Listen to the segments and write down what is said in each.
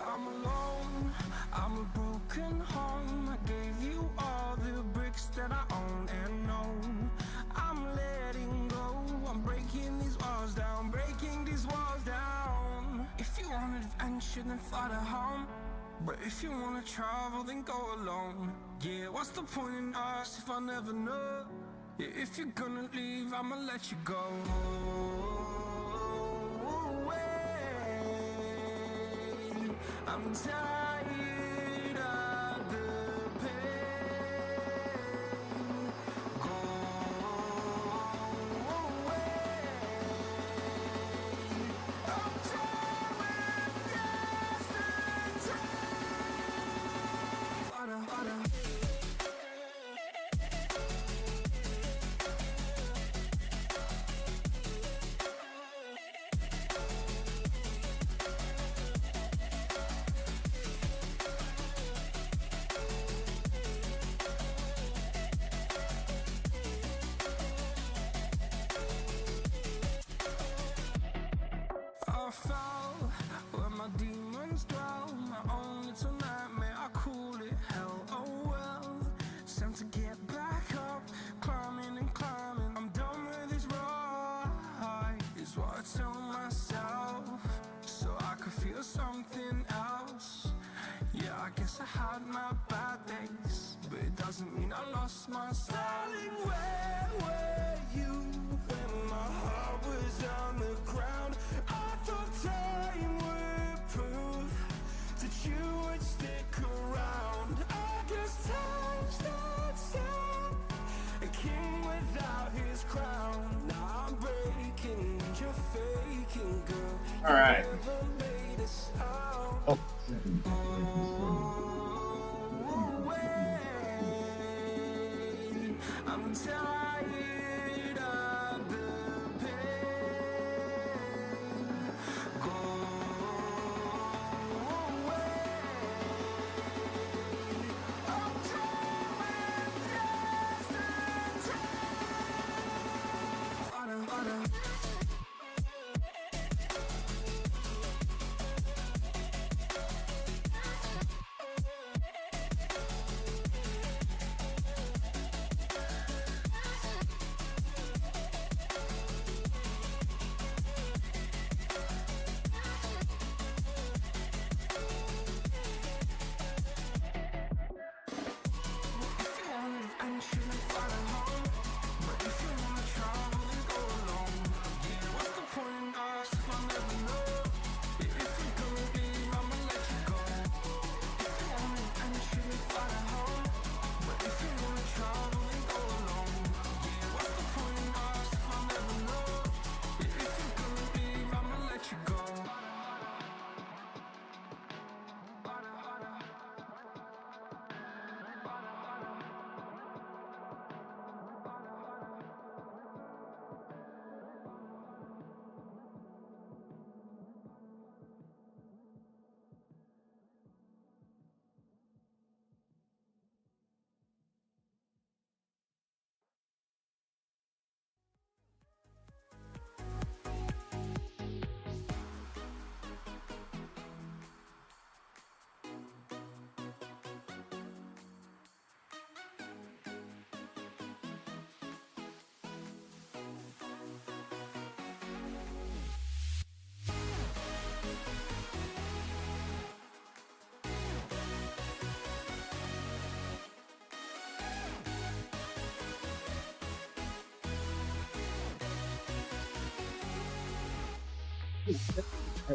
I'm alone, I'm a broken home. I gave you all the bricks that I own and know. I'm letting go, I'm breaking these walls down, breaking these walls down. If you want adventure, then fly to home. But if you wanna travel, then go alone. Yeah, what's the point in us if I never know? Yeah, if you're gonna leave, I'ma let you go. I'm tired of the pain. Go away. I'm done with yesterday. Harder, harder. I fell where my demons dwell. My own little nightmare, I call it hell. Oh well, it's time to get back up. Climbing and climbing, I'm done with this ride, is what I tell myself, so I could feel something else. Yeah, I guess I had my bad days, but it doesn't mean I lost myself. Darling, where were you when my heart was on the ground? I thought time would prove that you would stick around. I guess time stood still, a king without his crown. Now I'm breaking, you're faking, girl. All right. You never made us out. Oh. I'm tired of the pain. Go away. I'm done with yesterday. Harder, harder.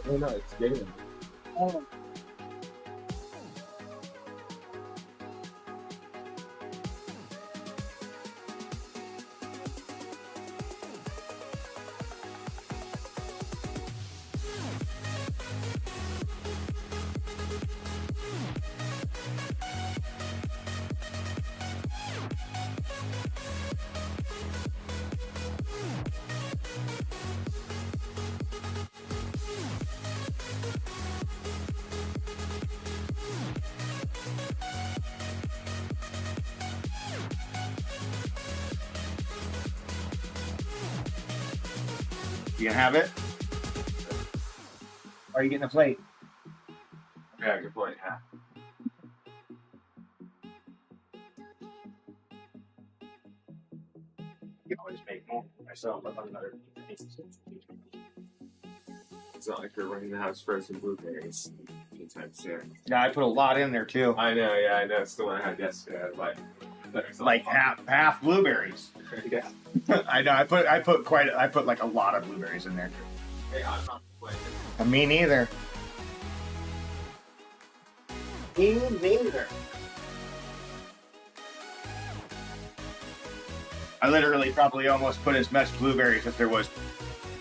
Oh no, it's getting. Oh. You gonna have it? Or are you getting a plate? Yeah, good point. Yeah. You can always make more myself up on another. It's not like you're running the house for some blueberries anytime soon. Yeah, I put a lot in there too. I know, yeah, I know. It's the one I had yesterday. Like half blueberries. Yeah. I know. I put like a lot of blueberries in there. Hey, I'm not complaining. Me neither. Me neither. I literally probably almost put as much blueberries if there was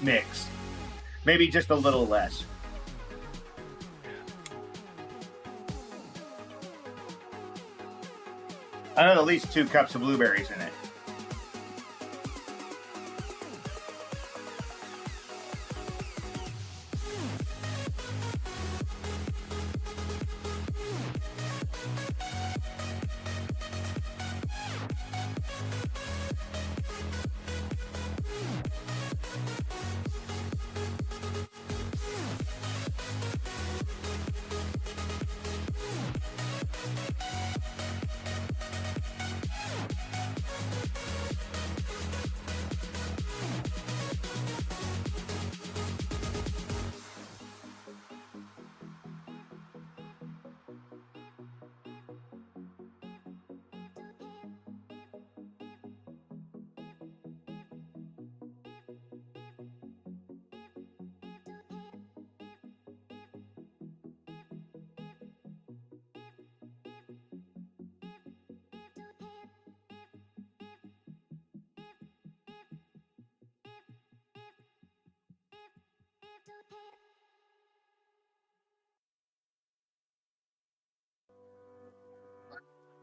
mix. Maybe just a little less. I had at least 2 cups of blueberries in it.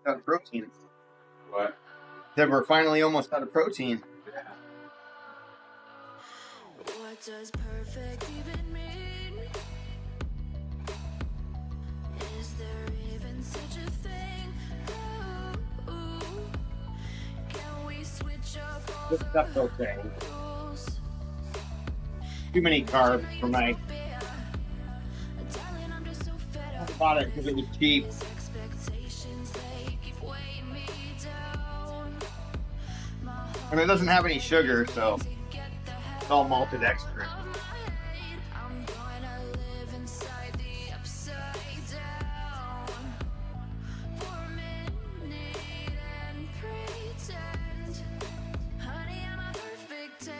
Out of protein. What? That we're finally almost out of protein. Yeah. What does perfect even mean? Is there even such a thing? Ooh, can we switch up all This stuff's okay. rules? Too many carbs for my. Darling, I'm just so fed up. I bought it because it was cheap. These expectations, they keep weighing me down. My heart And it doesn't have any sugar, so to get the hell it's all malted extra. I'm gonna live inside the upside down for a minute and pretend, honey, I'm a perfect 10.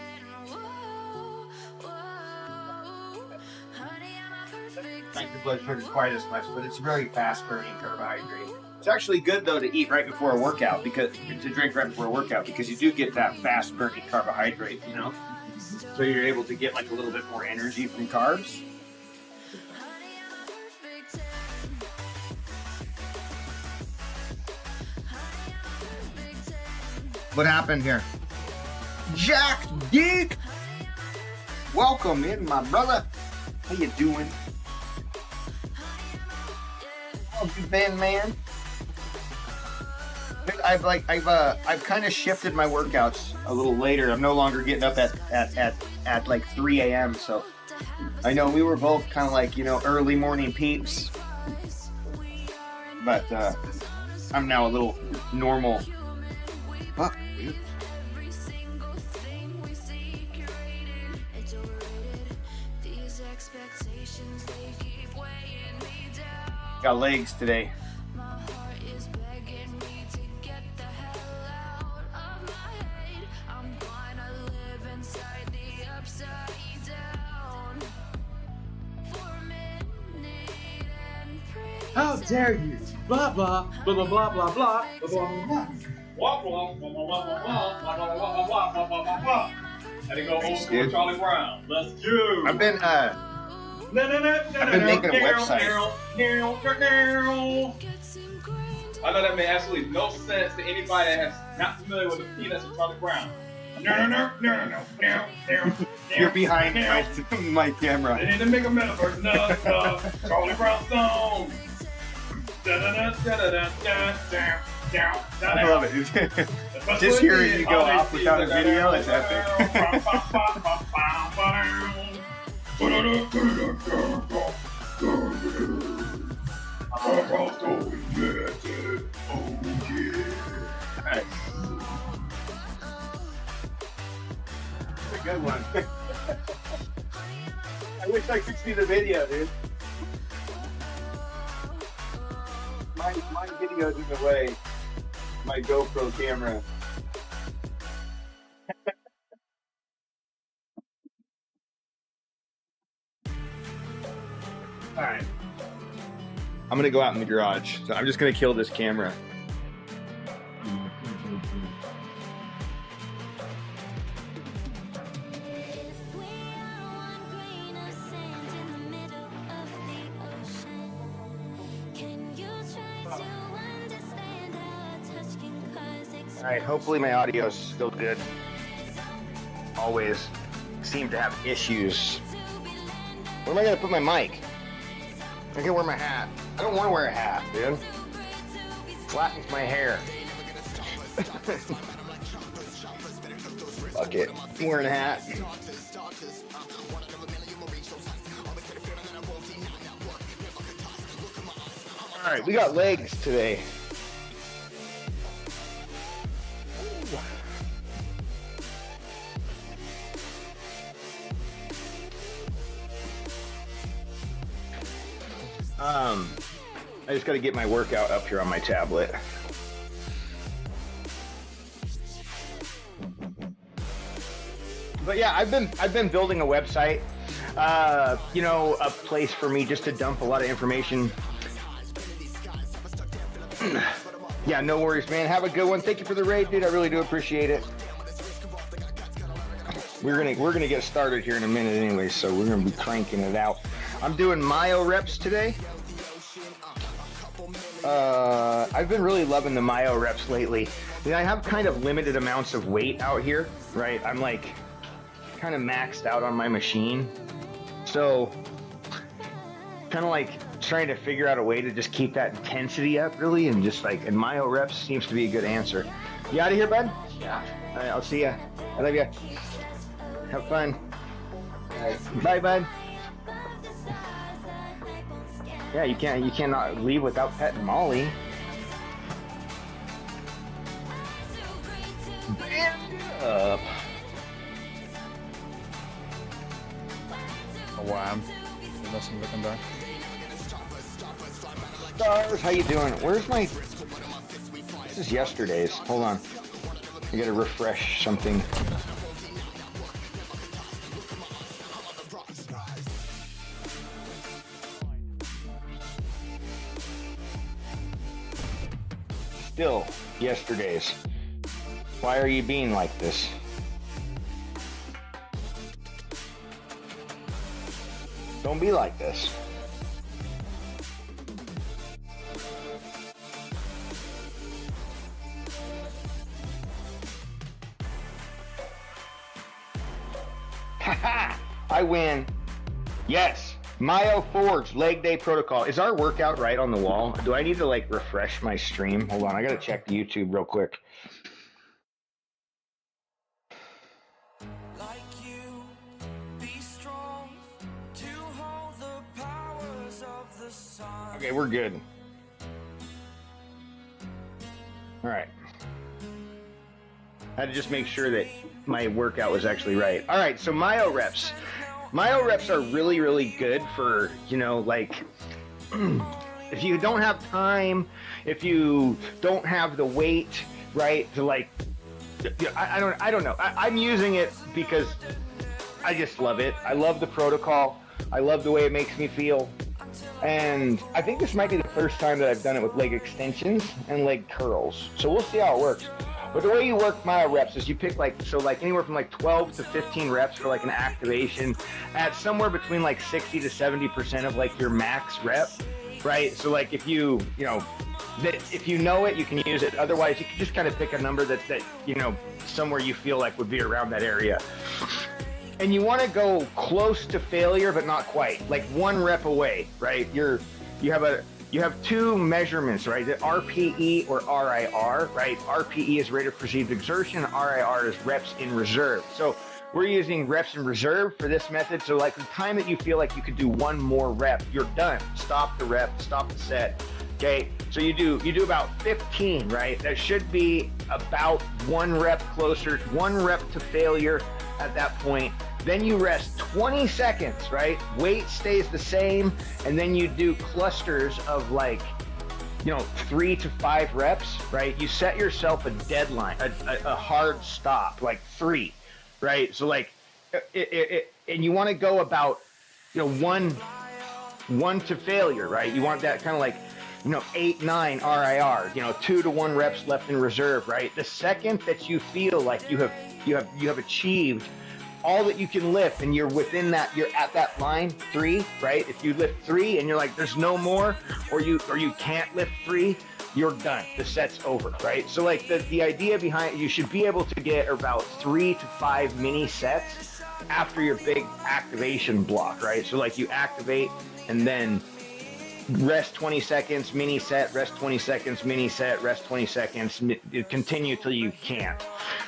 Whoa, whoa, honey, I'm a perfect 10. Not your blood sugar quite as much, but it's a very fast burning carbohydrate. It's actually good though to eat right before a workout, because to drink right before a workout, because you do get that fast burning carbohydrate, you know. So you're able to get like a little bit more energy from carbs. Honey, I'm a perfect 10. Honey, I'm a perfect 10. What happened here? Jack Geek! Welcome in, my brother. How you doing? How you been, man? I've kind of shifted my workouts a little later. I'm no longer getting up at like 3 a.m. So I know we were both kind of like, you know, early morning peeps, but I'm now a little normal. Fuck, dude. Every single thing we see curated, it's overrated. These expectations, they keep weighing me down. Got legs today. My heart is begging me to get the hell out of my head. I'm gonna live inside the upside down for a minute and pretend. How dare you? Blah blah blah blah blah blah blah blah blah blah. Wah, wah, wah, wah, wah, wah, wah, wah, wah, wah, wah, wah, wah, wah, wah. Had to go old school Dude. Charlie Brown. Let's go. I've been I've been making a website. I know that made absolutely no sense to anybody that's not familiar with the peanuts of Charlie Brown. You're behind my They camera. need to make a metaverse of Charlie Brown song. I love it. Just hearing you go off without a video is epic. Alright. A good one. I wish I could see the video, dude. My video's in the way. My GoPro camera. Alright. I'm gonna go out in the garage. So I'm just gonna kill this camera. Alright, hopefully my audio is still good. Always seem to have issues. Where am I gonna put my mic? I can wear my hat. I don't want to wear a hat, dude. Flattens my hair. Fuck it. I'm wearing a hat. Alright, we got legs today. I just got to get my workout up here on my tablet. But yeah, I've been building a website. You know, a place for me just to dump a lot of information. Yeah, no worries, man. Have a good one. Thank you for the raid, dude. I really do appreciate it. We're gonna get started here in a minute anyway, so we're gonna be cranking it out. I'm doing Myo-Reps today. I've been really loving the Myo-Reps lately. I have kind of limited amounts of weight out here, right? I'm like kind of maxed out on my machine. So kind of like trying to figure out a way to just keep that intensity up really, and just like, and Myo-Reps seems to be a good answer. You out of here, bud? Yeah. All right, I'll see ya. I love ya. Have fun. All right. Bye, bud. Yeah, you cannot leave without petting Molly. Stand up. Oh wow. Listen, looking back. Stars, how you doing? Where's my... This is yesterday's. Hold on. I gotta refresh something. Still yesterday's. Why are you being like this? Don't be like this. Haha! I win. Yes. MYO-FORGE leg day protocol. Is our workout right on the wall? Do I need to like refresh my stream? Hold on, I gotta check YouTube real quick. Like you, be strong to hold the powers of the sun. Okay, we're good. All right. I had to just make sure that my workout was actually right. All right, so Myo-Reps. Myo-Reps are really, really good for, you know, like, if you don't have time, if you don't have the weight, right, to like, I don't know. I'm using it because I just love it. I love the protocol. I love the way it makes me feel. And I think this might be the first time that I've done it with leg extensions and leg curls. So we'll see how it works. But the way you work Myo-Reps is you pick like anywhere from like 12 to 15 reps for like an activation at somewhere between like 60 to 70% of like your max rep, right? So like if you know it, you can use it. Otherwise, you can just kind of pick a number that you know, somewhere you feel like would be around that area. And you want to go close to failure, but not quite, like 1 rep away, right? You have 2 measurements, right? The RPE or RIR, right? RPE is rate of perceived exertion. RIR is reps in reserve. So we're using reps in reserve for this method. So like the time that you feel like you could do one more rep, you're done. Stop the rep, stop the set. Okay, so you do about 15, right? That should be about 1 rep closer, 1 rep to failure at that point. Then you rest 20 seconds, right? Weight stays the same, and then you do clusters of like, 3 to 5 reps, right? You set yourself a deadline, a hard stop, like 3, right? So like, and you want to go about, one to failure, right? You want that kind of like, 8, 9 RIR, 2 to 1 reps left in reserve, right? The second that you feel like you have achieved all that you can lift and you're within that, you're at that line 3, right? If you lift 3 and you're like, there's no more, or you can't lift 3, you're done. The set's over, right? So like the idea behind it, you should be able to get about 3 to 5 mini sets after your big activation block, right? So like you activate and then rest 20 seconds, mini set, rest 20 seconds, mini set, rest 20 seconds, continue till you can't,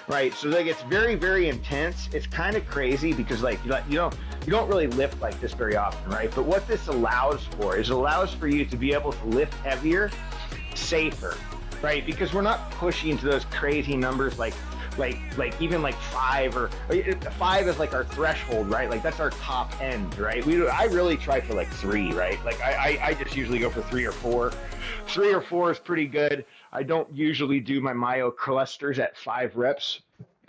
right? So like it's very, very intense. It's kind of crazy because like you don't really lift like this very often, right? But what this allows for is it allows for you to be able to lift heavier, safer, right? Because we're not pushing to those crazy numbers like even like 5 or 5 is like our threshold, right? Like that's our top end, right? I really try for like 3, right? Like I just usually go for 3 or 4. 3 or 4 is pretty good. I don't usually do my myo clusters at 5 reps.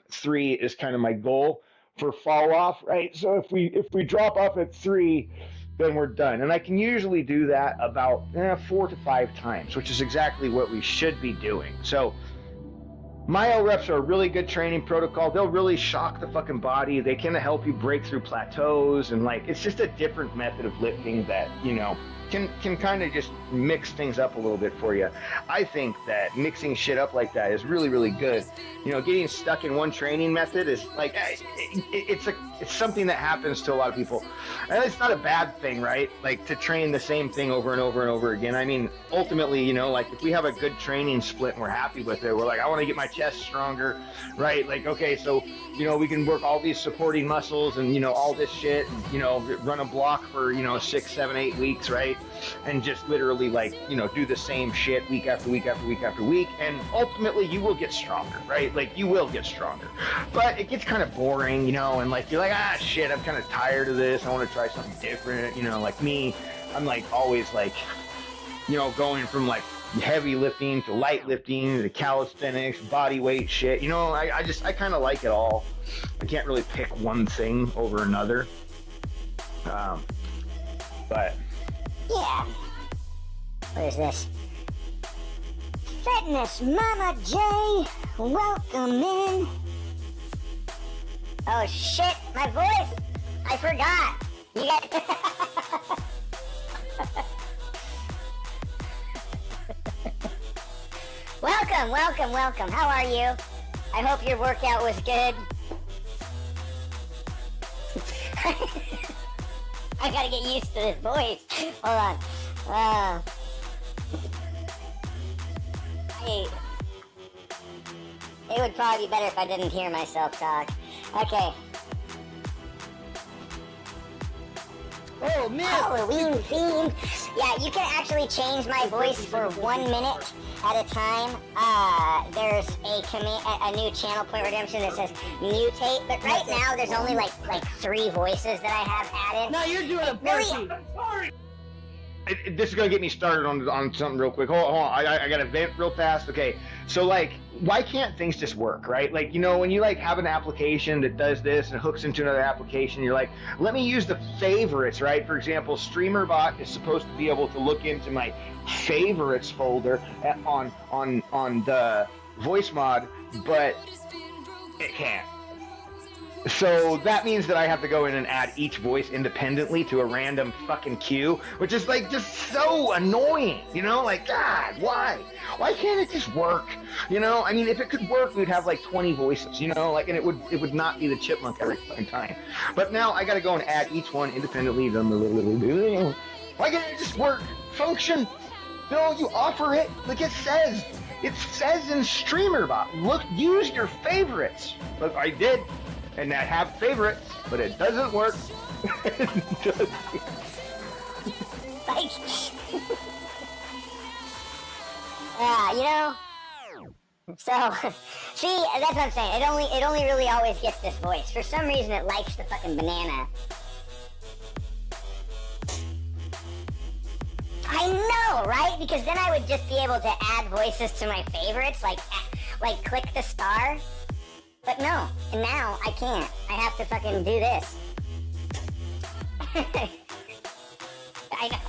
3 is kind of my goal for fall off, right? So if we drop off at 3, then we're done. And I can usually do that about 4 to 5 times, which is exactly what we should be doing. So Myo-Reps are a really good training protocol. They'll really shock the fucking body. They can help you break through plateaus, and like it's just a different method of lifting that, can kind of just mix things up a little bit for you. I think that mixing shit up like that is really, really good. Getting stuck in one training method is like, it's something that happens to a lot of people. And it's not a bad thing, right? Like to train the same thing over and over and over again. I mean, ultimately, like if we have a good training split and we're happy with it, we're like, I want to get my chest stronger, right? Like, okay, so, we can work all these supporting muscles and, all this shit, and, run a block for, 6, 7, 8 weeks, right? And just literally like, do the same shit week after week after week after week. And ultimately you will get stronger, right? Like you will get stronger, but it gets kind of boring, and like, you're like, shit, I'm kind of tired of this. I want to try something different. Like me, I'm like always like, going from like heavy lifting to light lifting to calisthenics, body weight shit. I kind of like it all. I can't really pick one thing over another. But yeah. What is this? Fitness Mama J, welcome in. Oh shit, my voice! I forgot. You got. Welcome. How are you? I hope your workout was good. I gotta get used to this voice. Hold on. It would probably be better if I didn't hear myself talk. Okay. Oh man! Halloween theme. Yeah, you can actually change my voice for 1 minute at a time. There's a new channel point redemption that says mutate, but right now there's only like 3 voices that I have added. No, you're doing a really. This is gonna get me started on something real quick. Hold on. I gotta vent real fast. Okay, so like, why can't things just work, right? Like, when you like have an application that does this and hooks into another application, you're like, let me use the favorites, right? For example, StreamerBot is supposed to be able to look into my favorites folder on the voice mod, but it can't. So that means that I have to go in and add each voice independently to a random fucking queue, which is like just so annoying, like, God, why? Why can't it just work? I mean, if it could work, we'd have like 20 voices, like, and it would not be the chipmunk every fucking time. But now I gotta go and add each one independently. Why can't it just work? Function? No, you offer it, like it says in StreamerBot, look, use your favorites. Look, I did. and I have favorites, but it doesn't work. Like, yeah, you know. So, see, that's what I'm saying. It only really always gets this voice. For some reason, it likes the fucking banana. I know, right? Because then I would just be able to add voices to my favorites, like click the star. But no, and now I can't. I have to fucking do this. I know.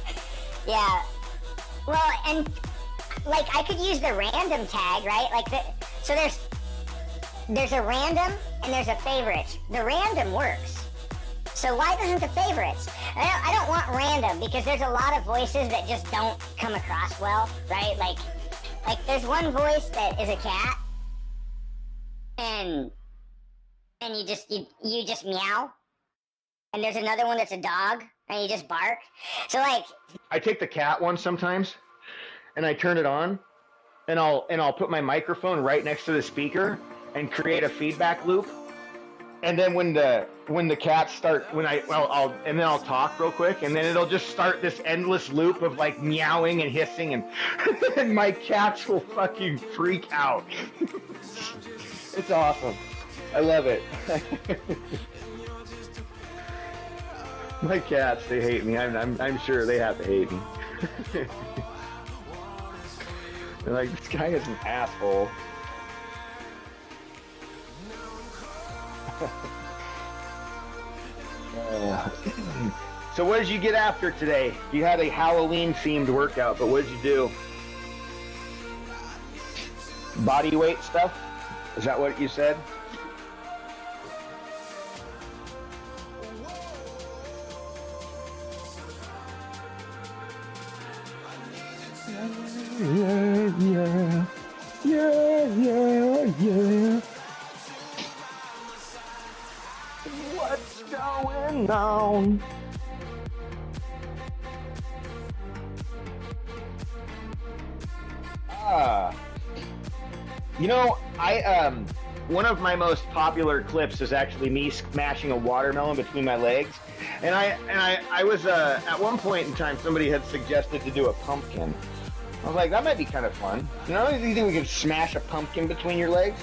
Yeah. Well, and like I could use the random tag, right? Like so there's a random and there's a favorite. The random works. So why doesn't the favorites? I don't want random because there's a lot of voices that just don't come across well, right? Like there's one voice that is a cat, and you just meow, and there's another one that's a dog, and you just bark. So like, I take the cat one sometimes, and I turn it on, and I'll put my microphone right next to the speaker and create a feedback loop. And then when the cats start, I'll talk real quick, and then it'll just start this endless loop of like meowing and hissing, and and my cats will fucking freak out. It's awesome. I love it. My cats, they hate me. I'm sure they have to hate me. They're like, this guy is an asshole. So what did you get after today? You had a Halloween themed workout, but what did you do? Body weight stuff? Is that what you said? Yeah. What's going on? You know, one of my most popular clips is actually me smashing a watermelon between my legs, and I was at one point in time somebody had suggested to do a pumpkin. I was like, that might be kind of fun. You know, do you think we could smash a pumpkin between your legs,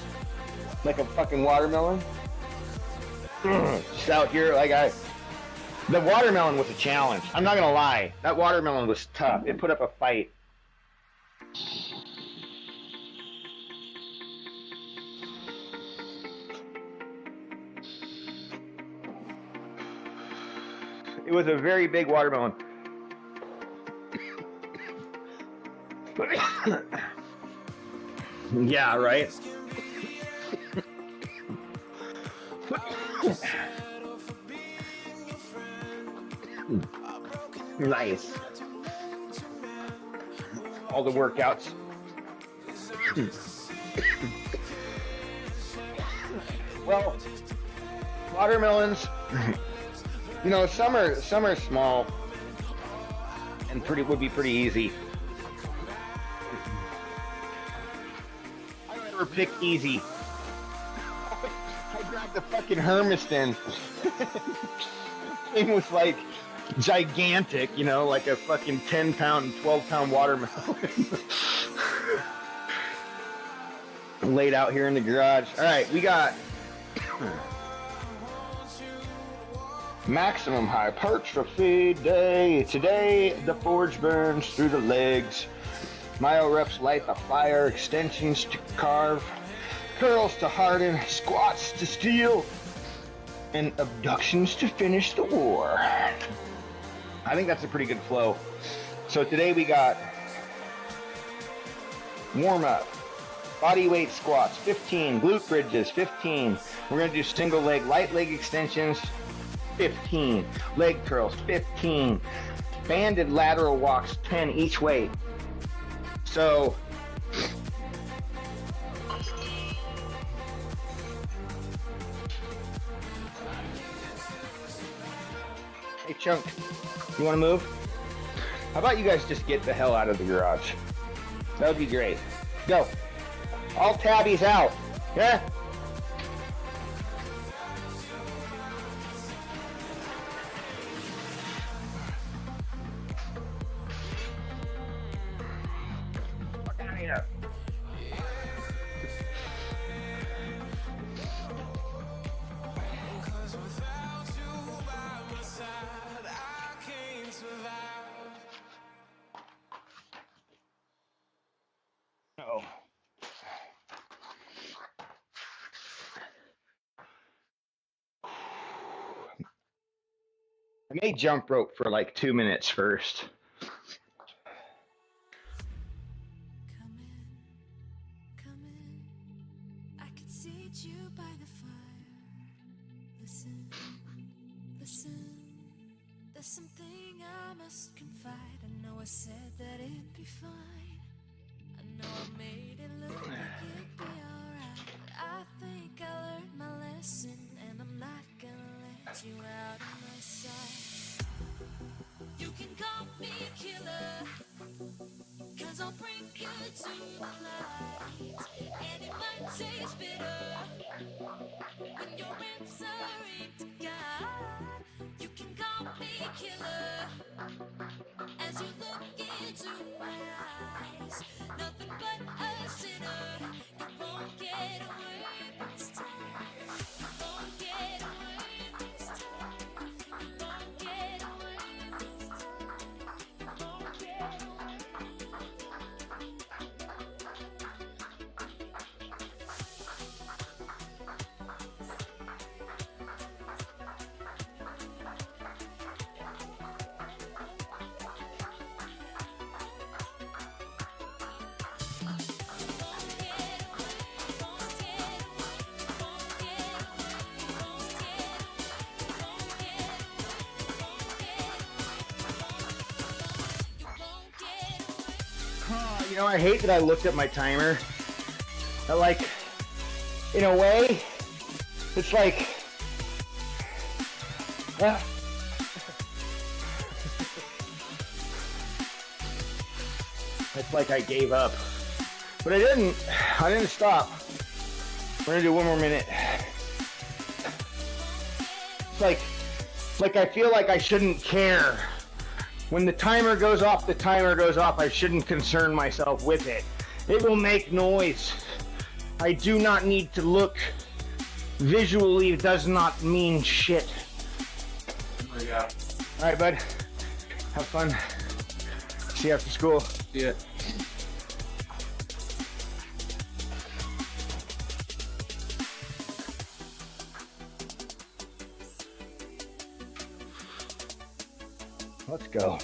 like a fucking watermelon? Just out here, the watermelon was a challenge. I'm not gonna lie, that watermelon was tough. It put up a fight. It was a very big watermelon. Yeah, right? Nice. All the workouts. Well, watermelons, you know, some are small and would be pretty easy. I never pick easy. I grabbed the fucking Hermiston. Thing was like gigantic, you know, like a fucking 10-pound, 12-pound watermelon. Laid out here in the garage. All right, we got maximum hypertrophy day. Today, the forge burns through the legs. Myo-Reps light the fire. Extensions to carve. Curls to harden. Squats to steel. And abductions to finish the war. I think that's a pretty good flow. So today we got warm-up. Bodyweight squats, 15. Glute bridges, 15. We're going to do single leg, light leg extensions, 15. Leg curls, 15. Banded lateral walks, 10 each way. So, hey Chunk, you want to move? How about you guys just get the hell out of the garage? That would be great. Go. All tabbies out. Yeah? Oh. I may jump rope for like 2 minutes first. Come in, come in. I could seat you by the fire. Listen, listen. There's something I must confide. I know I said that it'd be fine. I know I made it look like it'd be alright. But I think I learned my lesson, and I'm not gonna let you out of my sight. You can call me killer, 'cause I'll bring you to the light. And it might taste bitter when you're answering to God. You can call me killer as you look into my eyes. Nothing but a sinner. You won't get away this time. You won't get away this time. You won't get away this time. You won't get away. You know, I hate that I looked at my timer. But like, in a way, it's like, it's like I gave up. But I didn't stop. We're gonna do 1 more minute. It's like I feel like I shouldn't care. When the timer goes off, the timer goes off. I shouldn't concern myself with it. It will make noise. I do not need to look. Visually, it does not mean shit. Yeah. All right, bud. Have fun. See you after school. See ya. Let's go.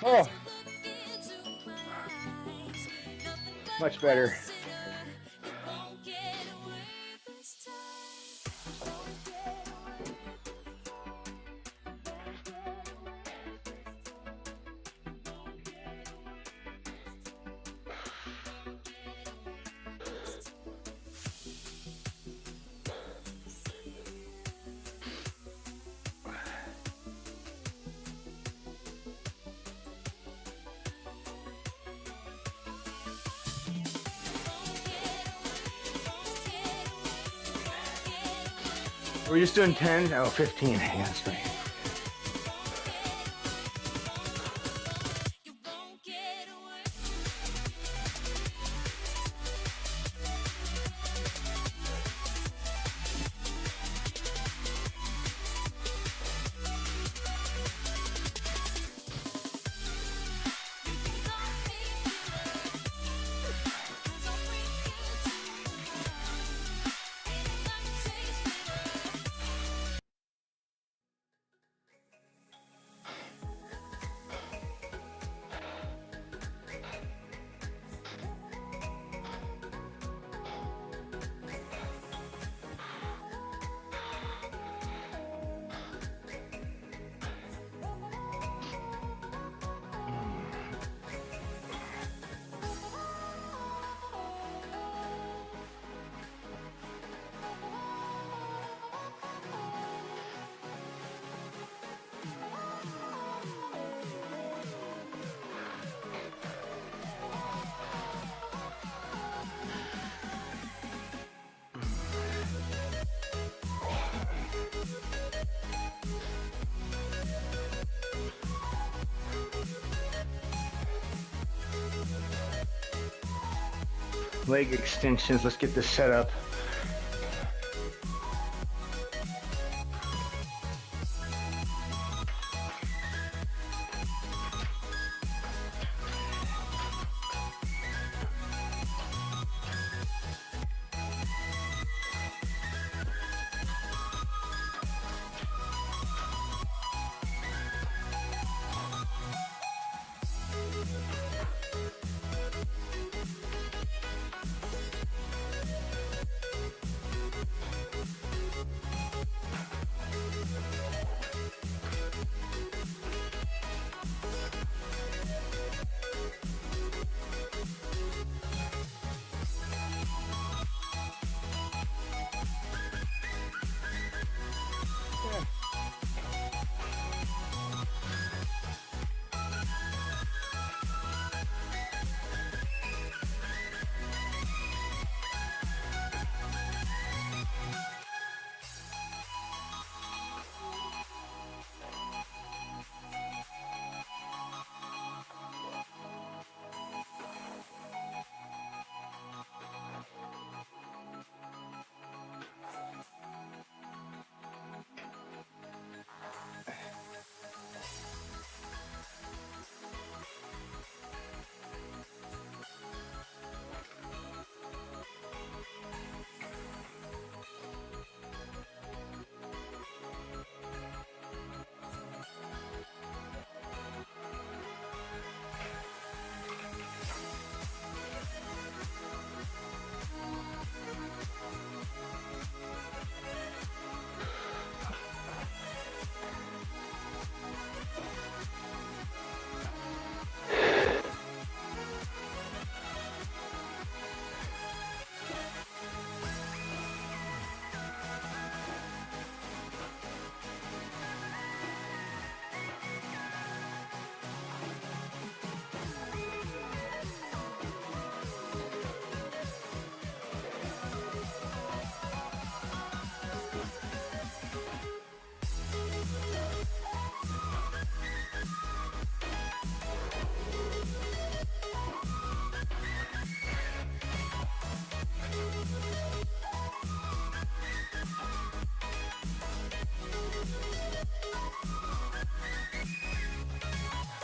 Oh, much better. We're just doing 10? Oh, 15. Yeah, that's right. leg extensions. Let's get this set up.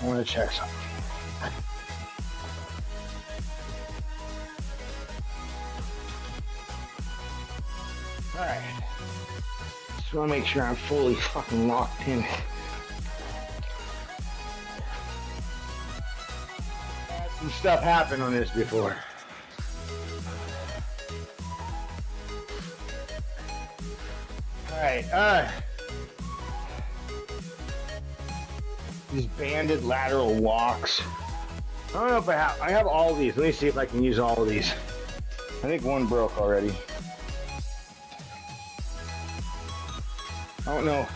I want to check something. All right. Just want to make sure I'm fully fucking locked in. Had some stuff happen on this before. All right. These banded lateral walks. I don't know if I have all of these. Let me see if I can use all of these. I think one broke already. I don't know.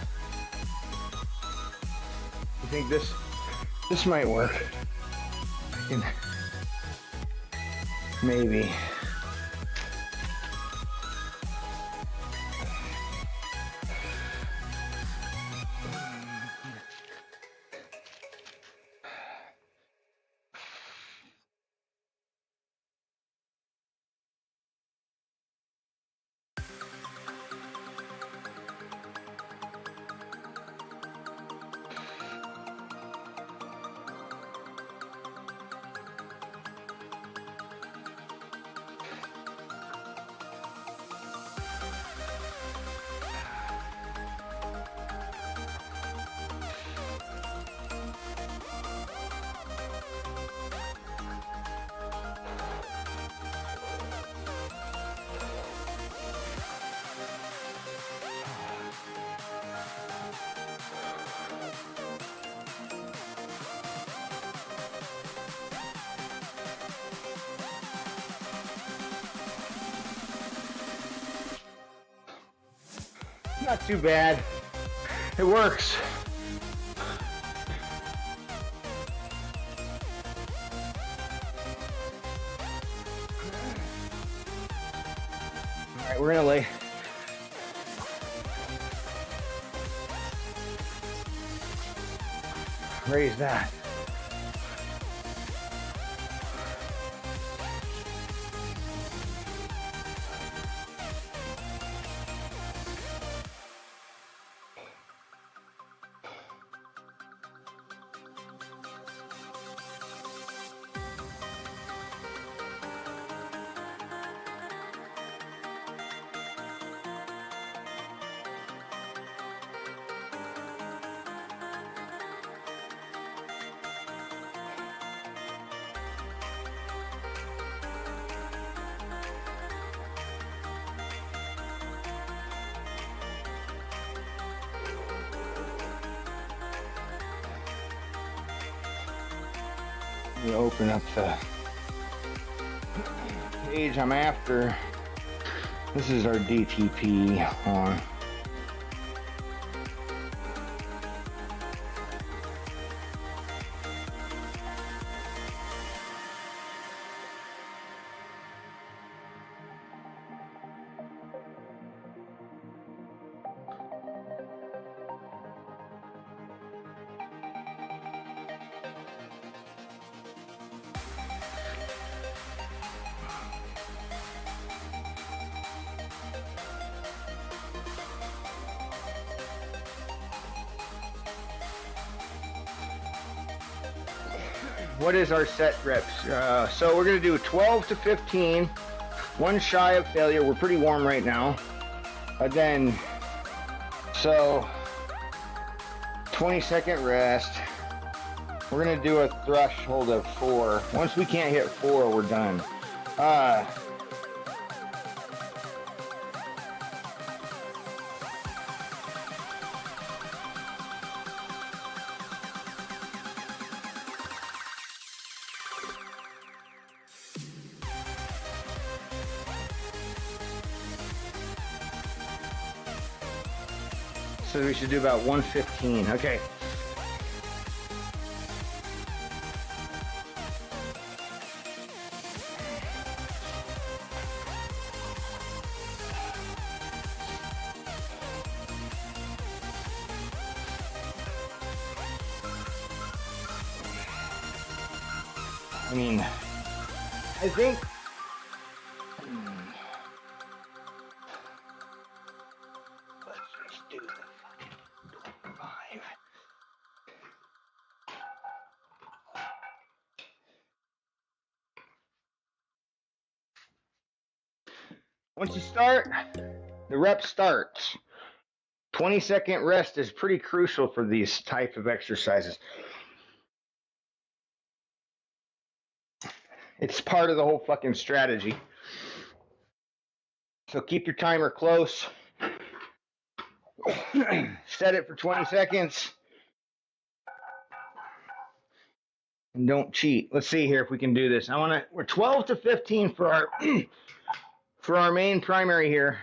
I think this might work. I can maybe. Not too bad. It works. All right, we're gonna raise that. Let me open up the page I'm after. This is our DTP on. What is our set reps? So we're going to do 12 to 15, one shy of failure. We're pretty warm right now. Then, so 20-second rest. We're going to do a threshold of 4. Once we can't hit 4, we're done. So we should do about 115. Okay. I mean, I think let's just do the fucking 25. Once you start, the rep starts. 20-second rest is pretty crucial for these type of exercises. It's part of the whole fucking strategy. So keep your timer close. Set it for 20 seconds. And don't cheat. Let's see here if we can do this. We're 12 to 15 for our main primary here.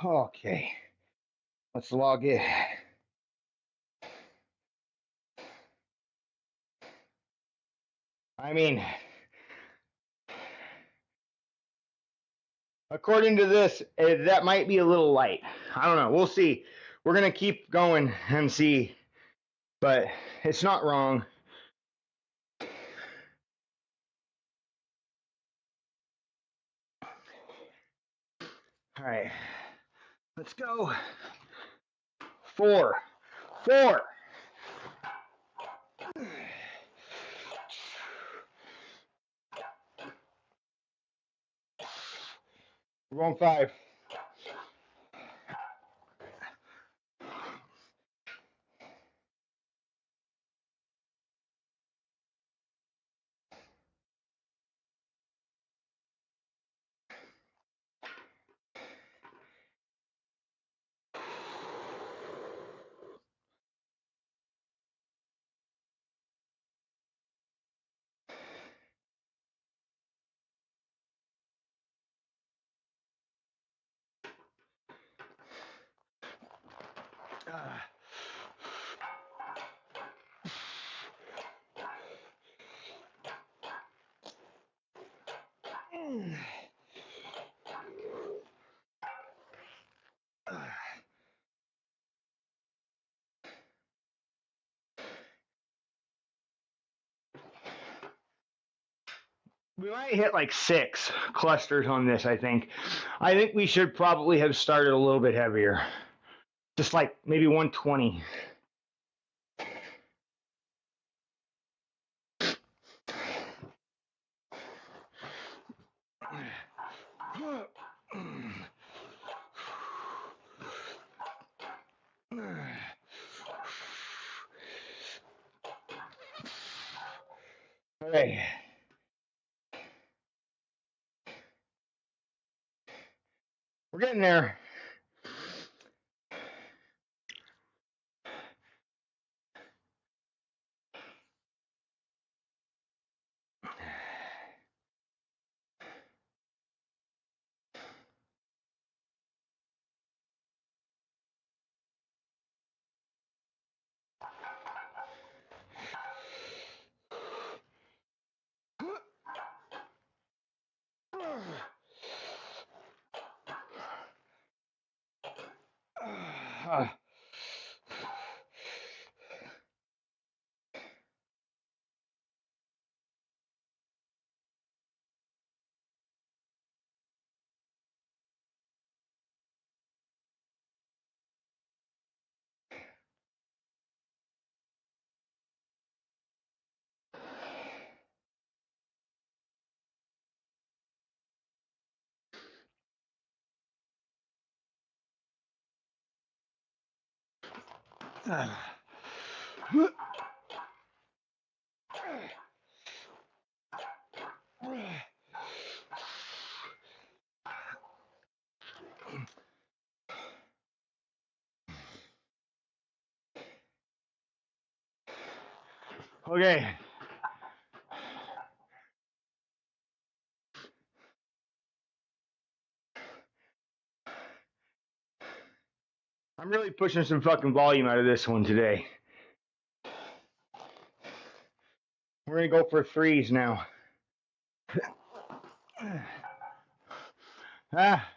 Okay, let's log in. I mean, according to this, that might be a little light. I don't know. We'll see. We're going to keep going and see, but it's not wrong. All right, let's go. 4. We're going 5. We might hit like 6 clusters on this, I think. I think we should probably have started a little bit heavier. Just like maybe 120. Okay. We're getting there. Okay. I'm really pushing some fucking volume out of this one today. We're gonna go for threes now. Ah.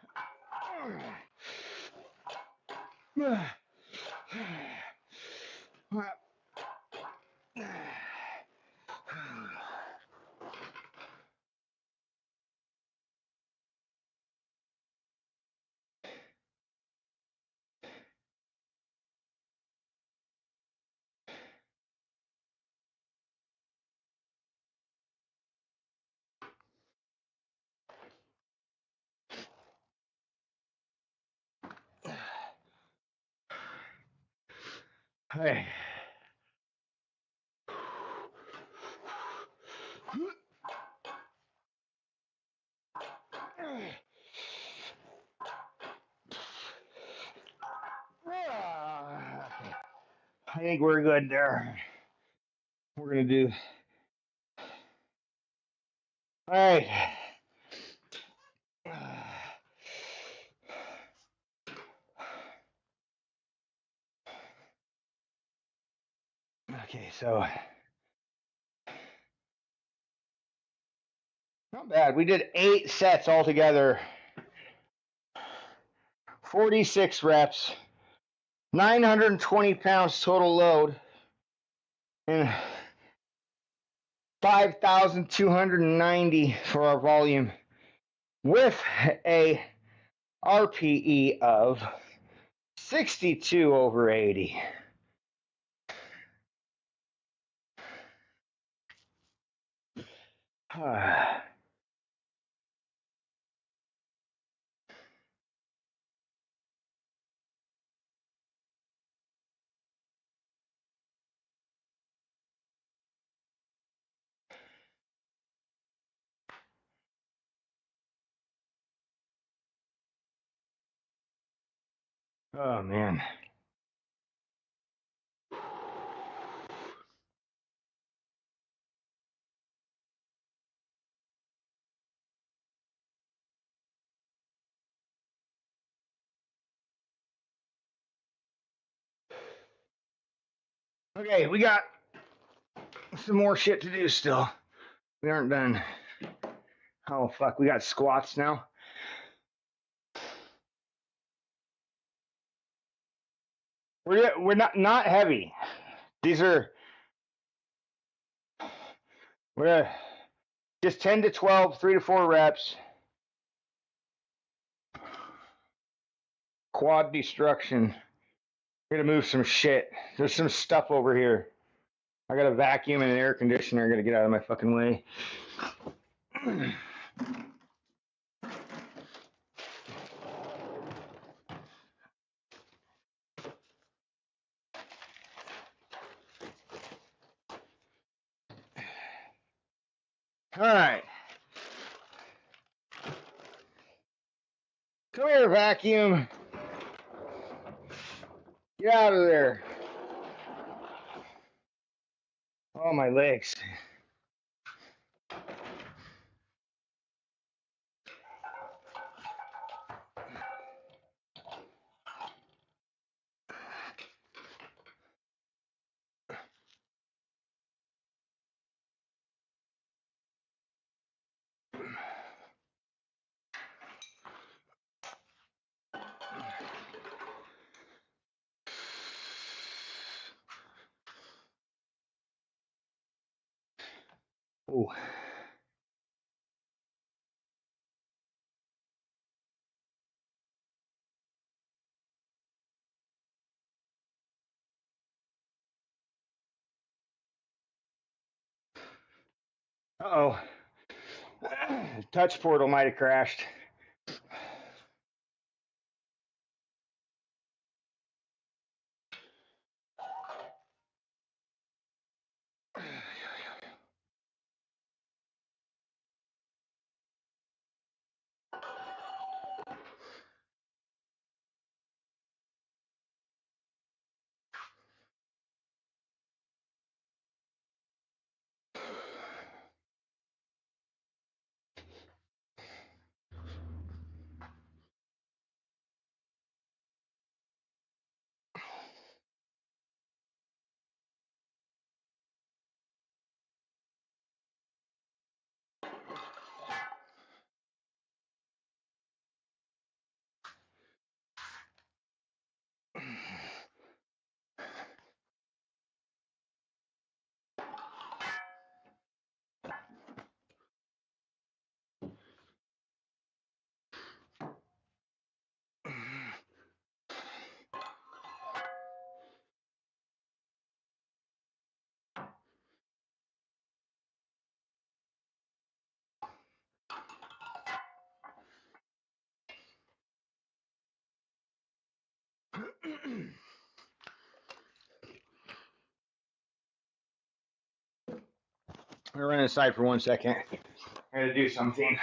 Hey. I think we're good there. We're gonna do. All right. Okay, so not bad. We did 8 sets altogether. 46 reps, 920 pounds total load, and 5,290 for our volume, with a RPE of 62 over 80. Oh man. Okay, we got some more shit to do still. We aren't done. Oh fuck, we got squats now. We're not heavy. These are we're just 10 to 12, 3 to 4 reps. Quad destruction. We're gonna move some shit. There's some stuff over here. I got a vacuum and an air conditioner. I gotta get out of my fucking way. All right. Come here, vacuum. Get out of there. Oh, my legs. Ooh. Uh-oh. Touch portal might have crashed. I'm gonna run aside for 1 second. I gotta do something.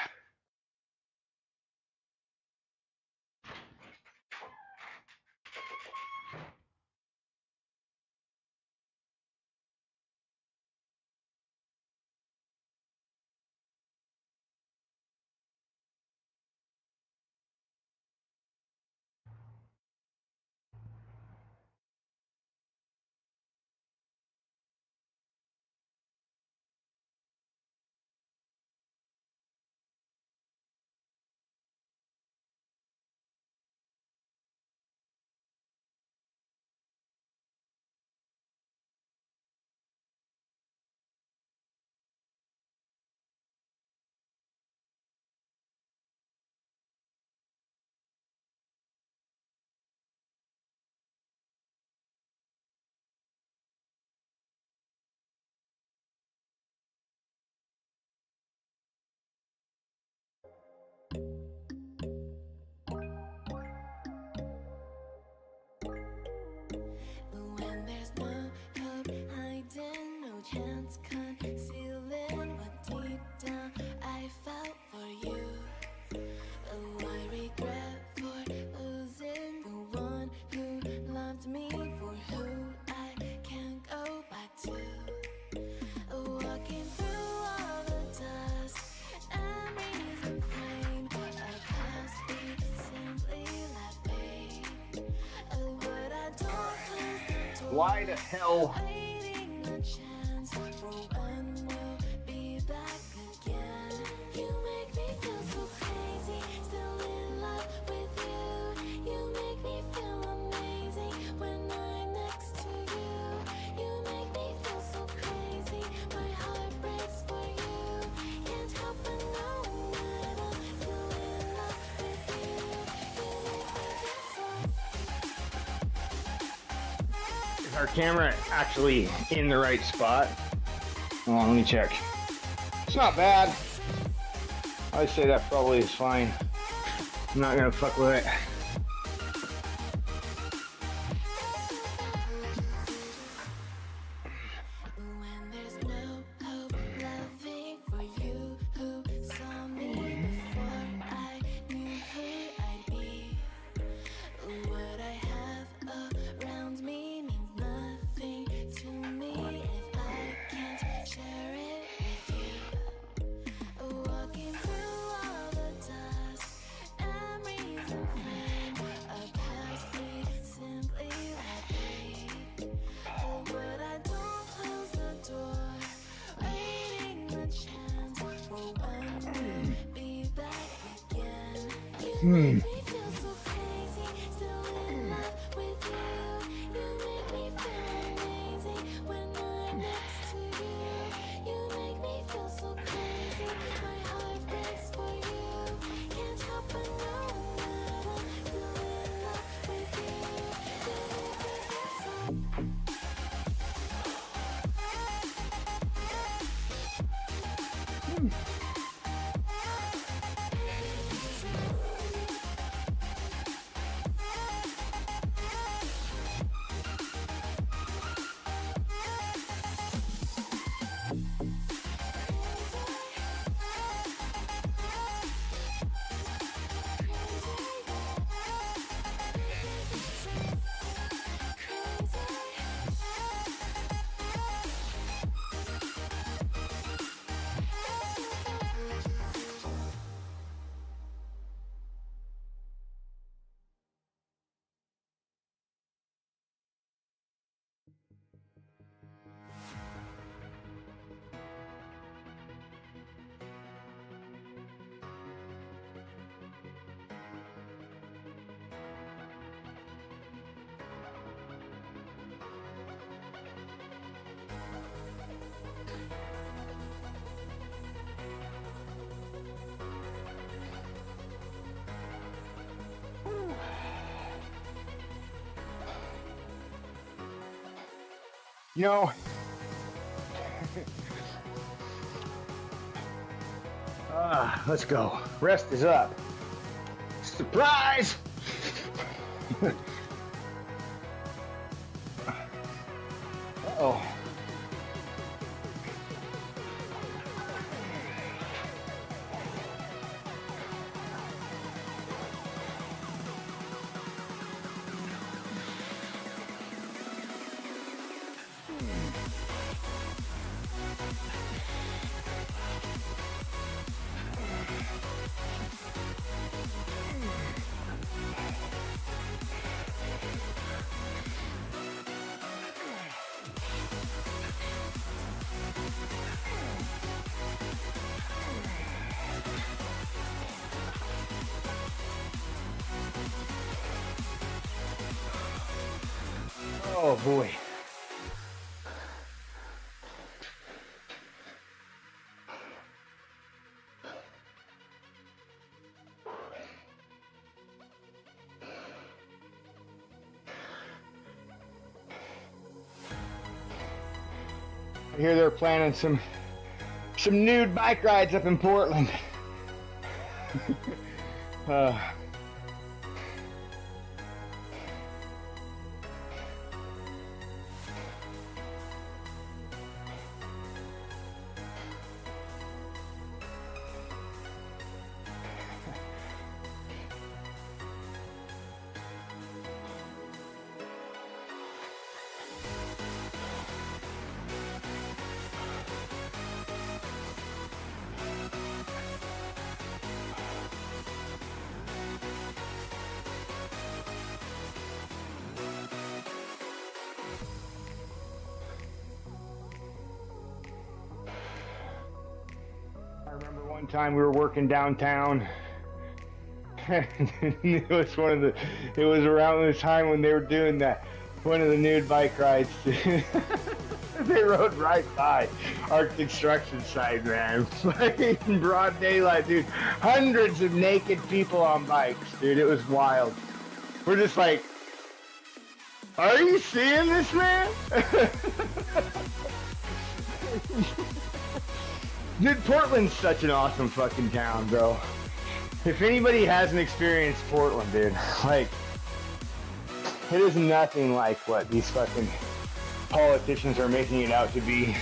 When there's no hope hiding, no chance concealing what deep down I felt for you. Oh, I regret for losing the one who loved me, for who I can't go back to. Walking through all the dust and reason flame, a past we simply let fade. Oh, what I don't lose. Why the hell? Waiting a chance for when we'll be back again. You make me feel so crazy, still in love with you. You make me feel amazing when I'm next to you. You make me feel so crazy, my heart breaks for you. Can't help but know that I'm still in love with you. You make me feel so. Is our camera actually in the right spot? Hold on, let me check. It's not bad. I'd say that probably is fine. I'm not gonna fuck with it. When there's no hope loving for you. You know, let's go. Rest is up. Surprise! Uh-oh. Oh boy. I hear they're planning some nude bike rides up in Portland. I remember one time we were working downtown. It was around the time when they were doing one of the nude bike rides. They rode right by our construction site, man. Like in broad daylight, dude. Hundreds of naked people on bikes, dude. It was wild. We're just like, are you seeing this, man? Dude, Portland's such an awesome fucking town, bro. If anybody hasn't experienced Portland, dude, like, it is nothing like what these fucking politicians are making it out to be.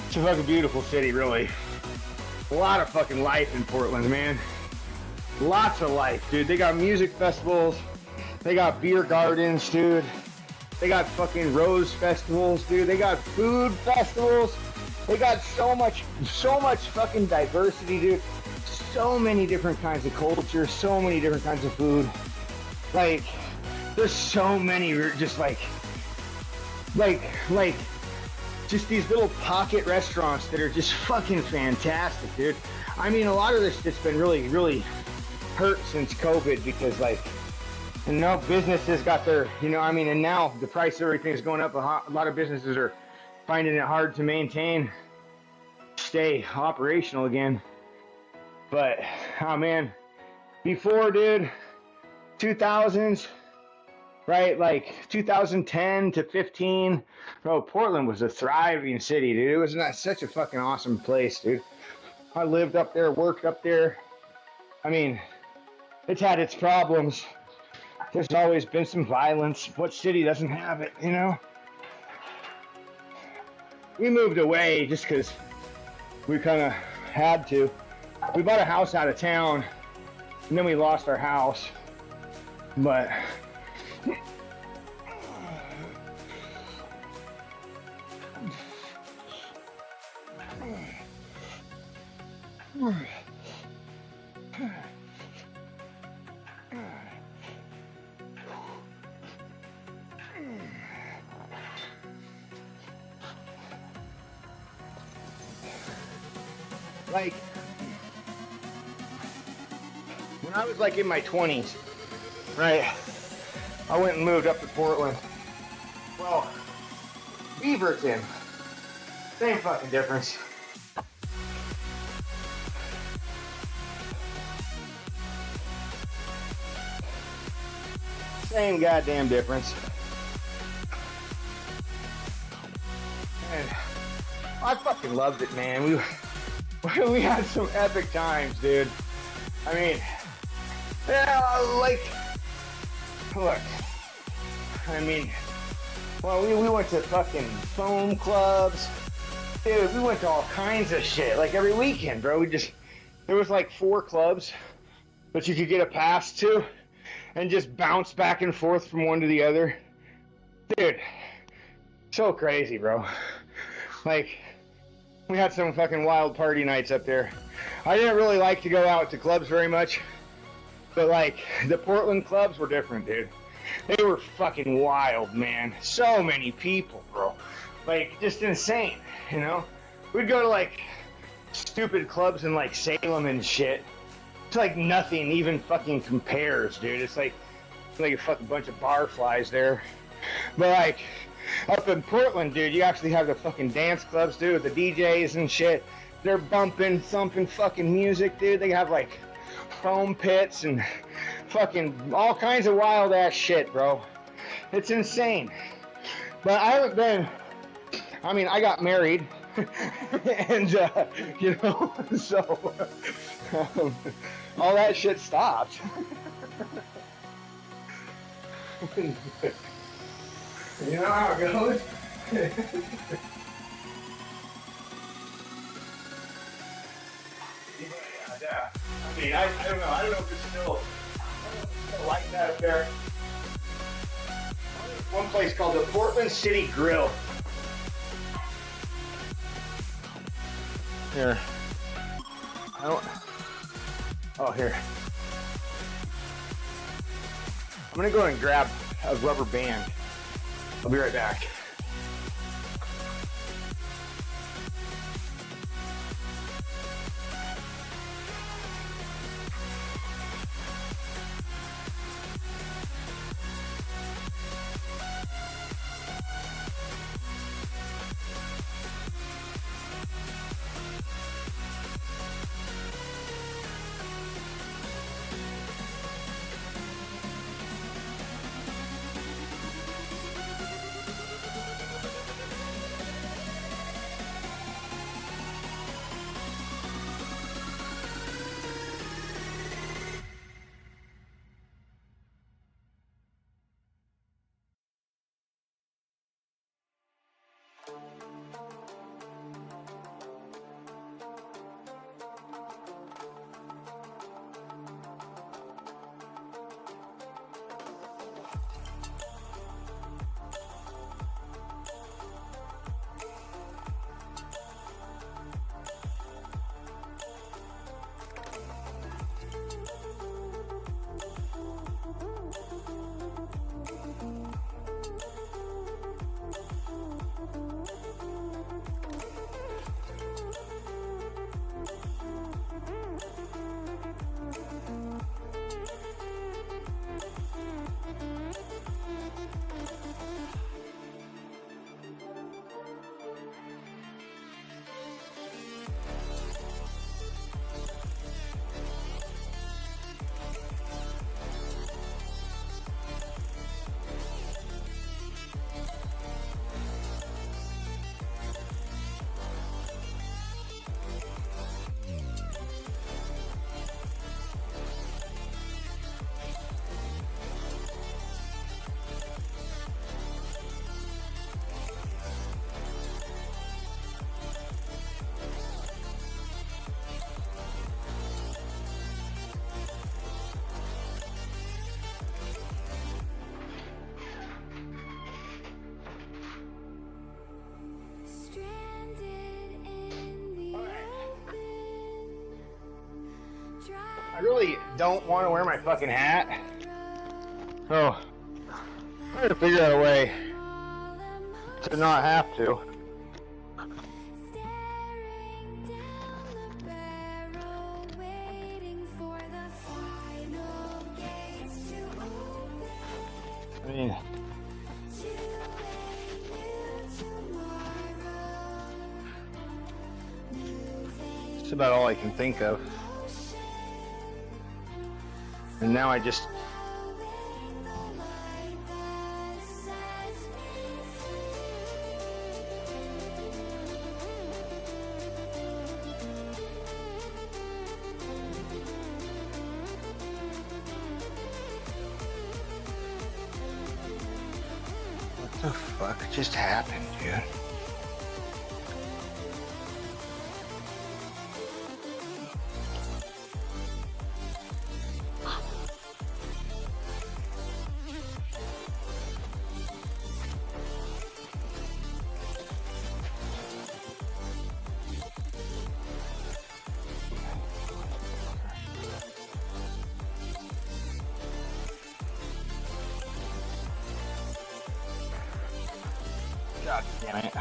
It's a fucking beautiful city, really. A lot of fucking life in Portland, man. Lots of life, dude. They got music festivals. They got beer gardens, dude. They got fucking rose festivals, dude. They got food festivals. They got so much fucking diversity, dude. So many different kinds of culture, so many different kinds of food. Like, there's so many just like just these little pocket restaurants that are just fucking fantastic, dude. I mean, a lot of this shit's been really, really hurt since COVID because like, businesses got their, and now the price of everything is going up. A lot of businesses are finding it hard to maintain, stay operational again. But, oh man, before, dude, 2000s, right, like 2010 to 15, bro, Portland was a thriving city, dude. It was not such a fucking awesome place, dude. I lived up there, worked up there. I mean, it's had its problems. There's always been some violence. What city doesn't have it, We moved away just because we kind of had to. We bought a house out of town, and then we lost our house. But like, when I was like in my 20s, right, I went and moved up to Portland. Well, Beaverton, same fucking difference. Same goddamn difference. And I fucking loved it, man. We had some epic times, dude. I mean, yeah, like, look, I mean, well, we went to fucking foam clubs. Dude, we went to all kinds of shit, like every weekend, bro. There was like 4 clubs that you could get a pass to and just bounce back and forth from one to the other. Dude, so crazy, bro. Like, we had some fucking wild party nights up there. I didn't really like to go out to clubs very much, but like, the Portland clubs were different, dude. They were fucking wild, man. So many people, bro. Like, just insane, We'd go to like stupid clubs in like Salem and shit. It's like nothing even fucking compares, dude. It's like a fucking bunch of barflies there. But like, up in Portland, dude, you actually have the fucking dance clubs, dude, the DJs and shit. They're bumping, thumping fucking music, dude. They have like foam pits and fucking all kinds of wild ass shit, bro. It's insane. But I haven't been, I got married and, so all that shit stopped. You know how it goes? Yeah. I don't know. I don't know if it's still like that up there. One place called the Portland City Grill. Here. Here. I'm gonna go and grab a rubber band. I'll be right back. I really don't want to wear my fucking hat. So, I'm trying to figure out a way to not have to. I mean, that's about all I can think of. And now I just what the fuck just happened, dude? God damn it.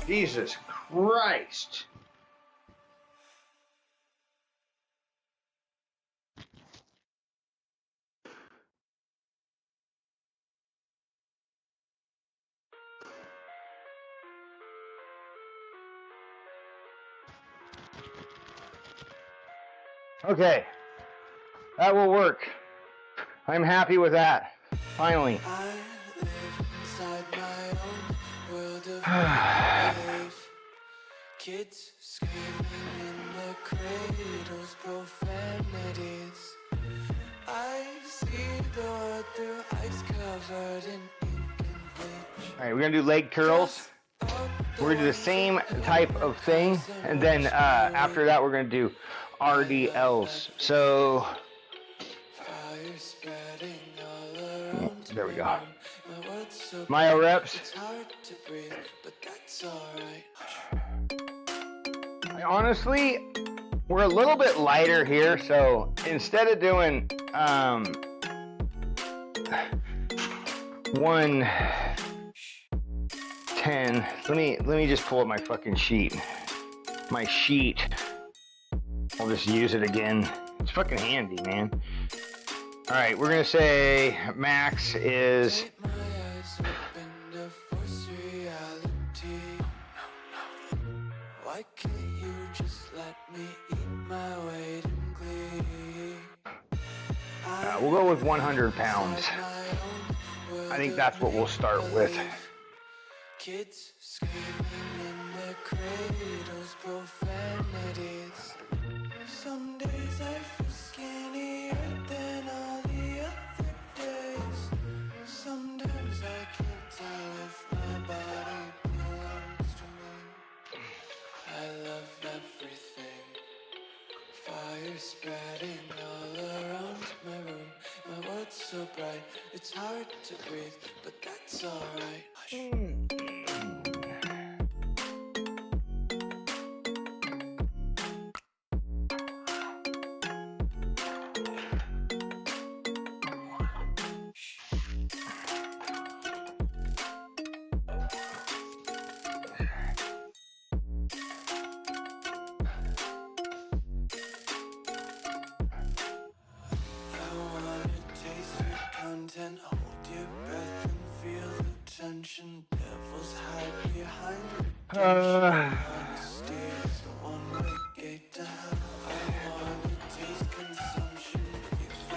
Jesus Christ. Okay, that will work. I'm happy with that. Finally. I live inside my own world of life. Kids screaming in the cradles, profanities. I see the world through ice covered in ink and bleach. All right, we're gonna do leg curls. We're gonna do the same type of thing, and then after that, we're gonna do RDLs. So Fire spreading all around. there we go. My world's so Myo-Reps. it's hard to breathe, but that's alright. Honestly, we're a little bit lighter here, so instead of doing 110, let me just pull up my fucking sheet. My sheet. I'll just use it again. It's fucking handy, man. All right, we're gonna say max is My eyes open to force reality. Why can't you just let me eat my weight in glee? we'll go with 100 pounds. I think that's what we'll start with. Kids screaming in their cradles, profanities. Some days I feel skinnier than all the other days. Sometimes I can't tell if my body belongs to me. I love everything. Fire spreading all around my room. My world's so bright, it's hard to breathe, but that's alright. Content, hold your breath and feel the tension. Devils hide behind honesty is the one-way gate to hell. I wanna taste consumption.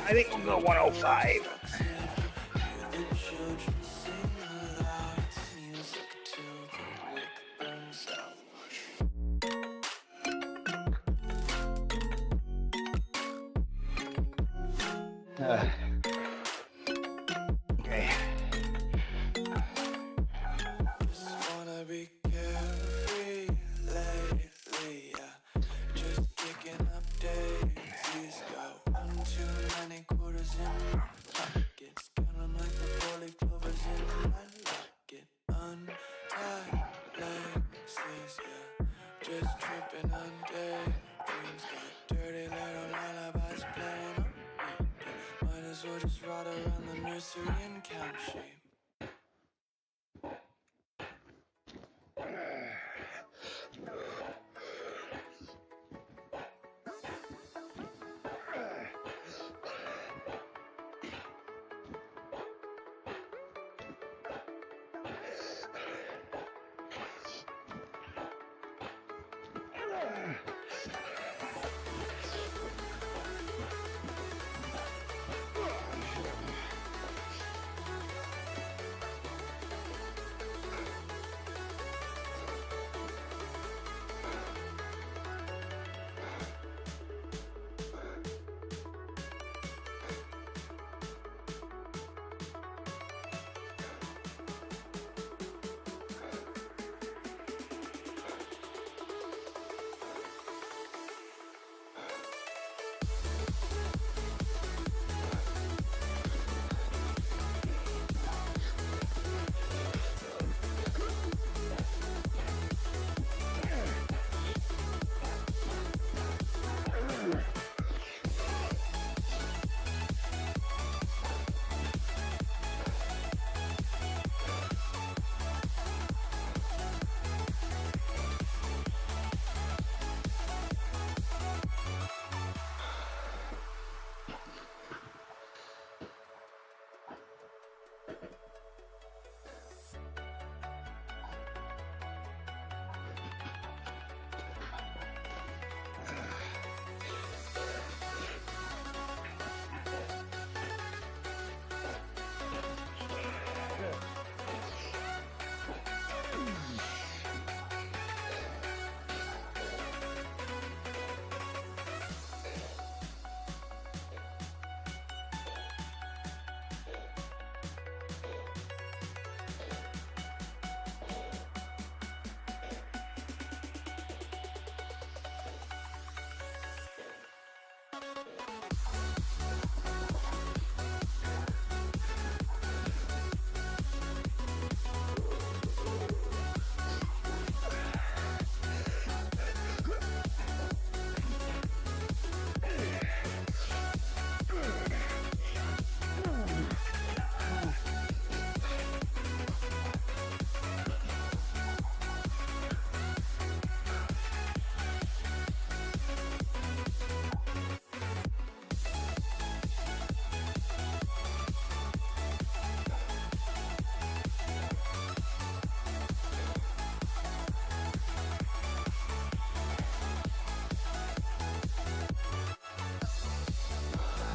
I think we'll go 105. Hear the children sing aloud. It's music to Okay. Just wanna be carefree lately, yeah. Just kicking up daisies. Got one too many quarters in my pockets. Count 'em like the four-leaf clovers in my locket. Untied laces, yeah. Just tripping on daydreams. Got dirty little lullabies playing on repeat. Might as well just ride around the nursery and count sheep.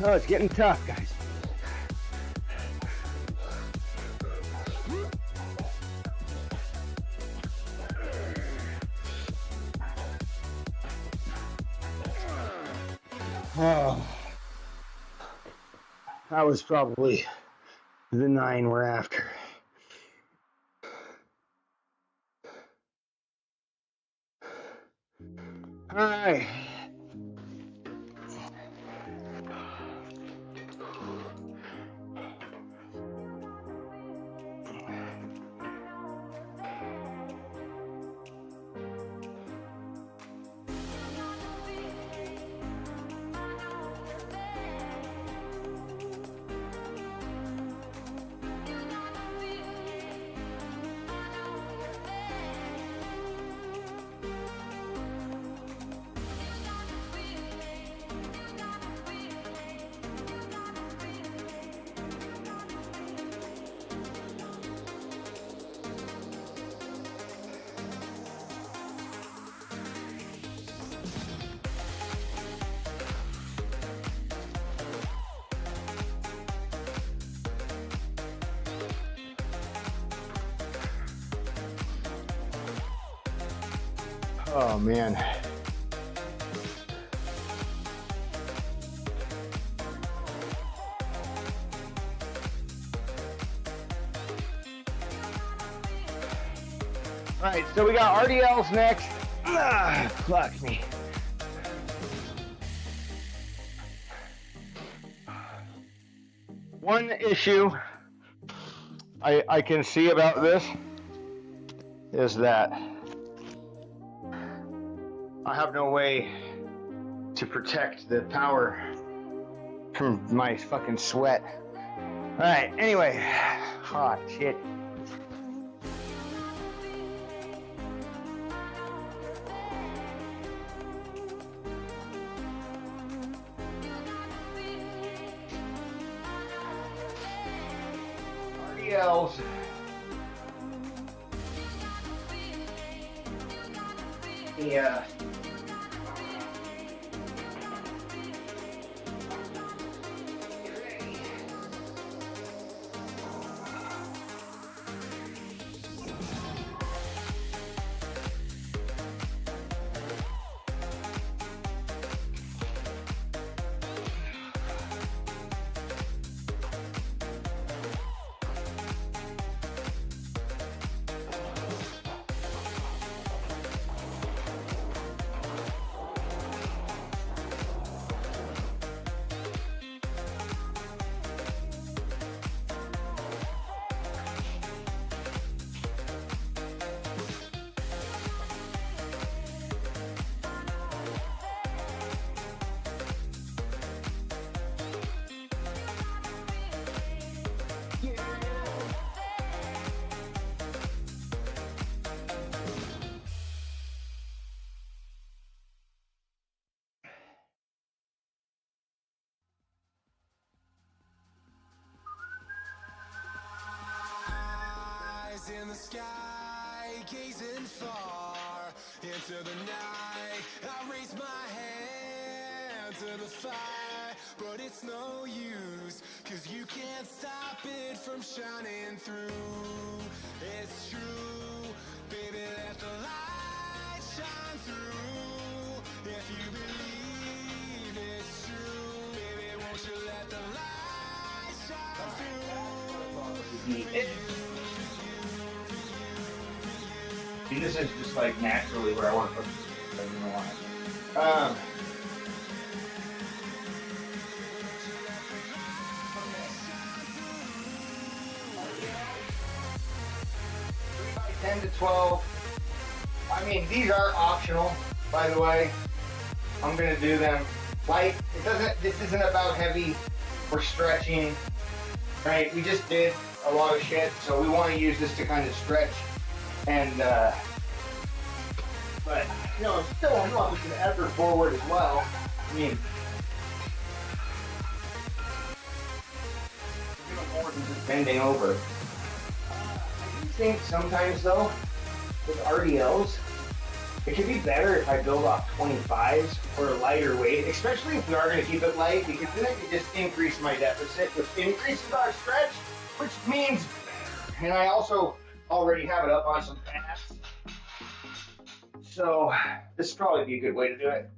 Oh, it's getting tough, guys. Oh, that was probably the 9 we're after. All right. Oh man. All right, so we got RDLs next. Fuck me. One issue I can see about this is that I have no way to protect the power from my fucking sweat. All right, anyway. Oh, shit. RDLs. Yeah. In the sky, gazing far into the night, I raise my hand to the fire, but it's no use, 'cause you can't stop it from shining through. It's true, baby, let the light shine through. If you believe it's true, baby, won't you let the light shine through? This is just like naturally where I want to put this. I don't know why. 10 to 12. I mean, these are optional, by the way. I'm gonna do them light. This isn't about heavy or stretching, right? We just did a lot of shit, so we want to use this to kind of stretch and, but, you know, still I'm not pushing the effort forward as well. I mean, more than just bending over. I do think sometimes though, with RDLs, it could be better if I build off 25s or a lighter weight, especially if we are going to keep it light, because then I can just increase my deficit, which increases our stretch, which means better. And I also already have it up on some fats. So this would probably be a good way to do it.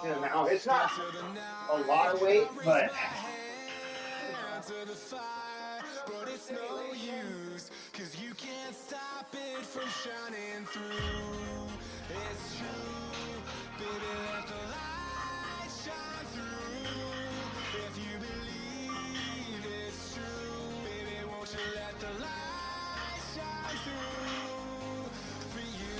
Amount. It's not a lot of weight, but it's no use, 'cause you can't stop it from shining through. It's true, baby, let the light shine through. If you believe it's true, baby, won't you let the light shine through for you.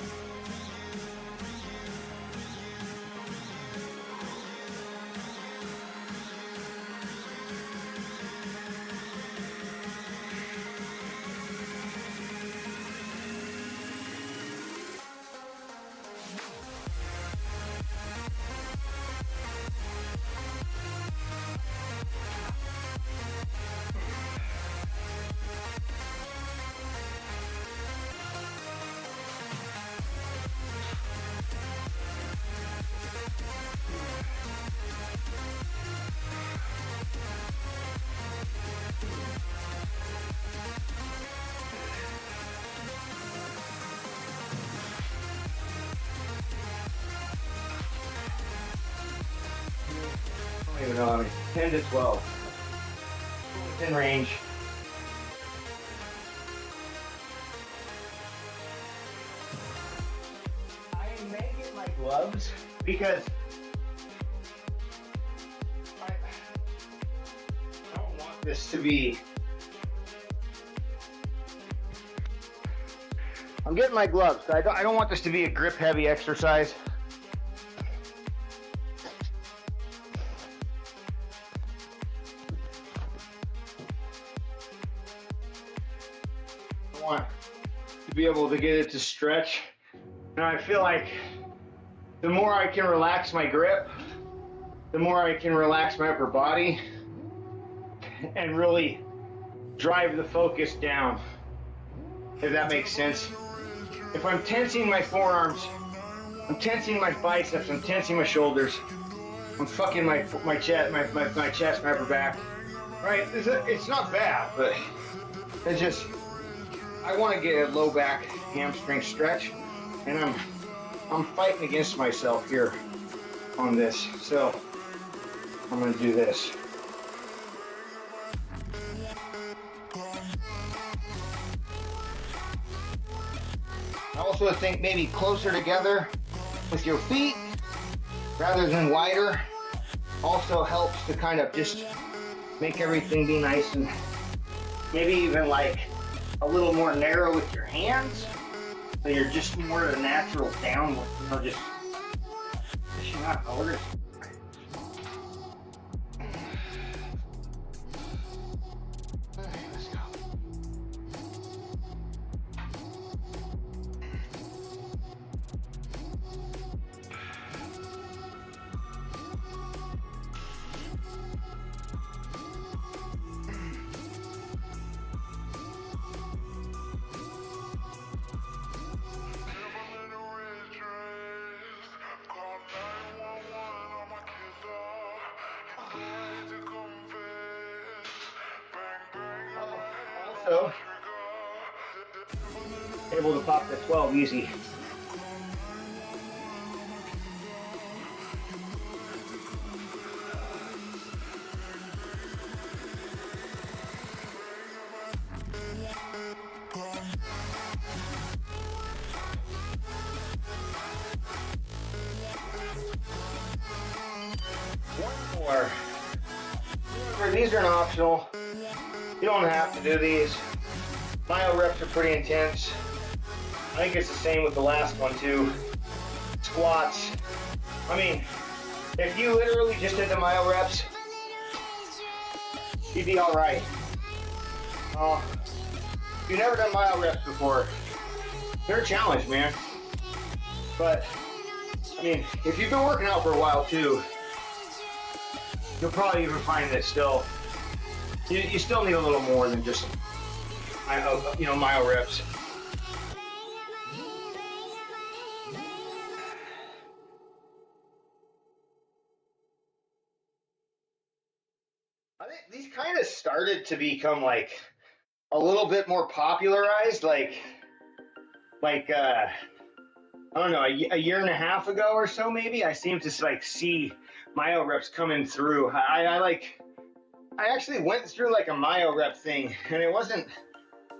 know, I mean, 10 to 12. Within range. I may get my gloves because I don't want this to be. I'm getting my gloves. I don't want this to be a grip heavy exercise. I want to be able to get it to stretch. And I feel like the more I can relax my grip, the more I can relax my upper body and really drive the focus down, if that makes sense. If I'm tensing my forearms, I'm tensing my biceps, I'm tensing my shoulders, I'm fucking my chest, my upper back. Right? It's not bad, but it's just, I want to get a low back hamstring stretch, and I'm fighting against myself here on this. So I'm gonna do this. I also think maybe closer together with your feet rather than wider also helps to kind of just make everything be nice, and maybe even like a little more narrow with your hands, so you're just more of a natural downward, you know, just pushing out harder. Also, able to pop the 12 easy. One more. These are optional. You don't have to do these. Myo-Reps are pretty intense. I think it's the same with the last one too. Squats. I mean, if you literally just did the Myo-Reps, you'd be all right. If you've never done Myo-Reps before, they're a challenge, man. But, I mean, if you've been working out for a while too, you'll probably even find that still, you still need a little more than just, you know, Myo-Reps. I think these kind of started to become like a little bit more popularized, like I don't know, a year and a half ago or so maybe. I seem to like see Myo-Reps coming through. I actually went through like a Myo-Rep thing, and it wasn't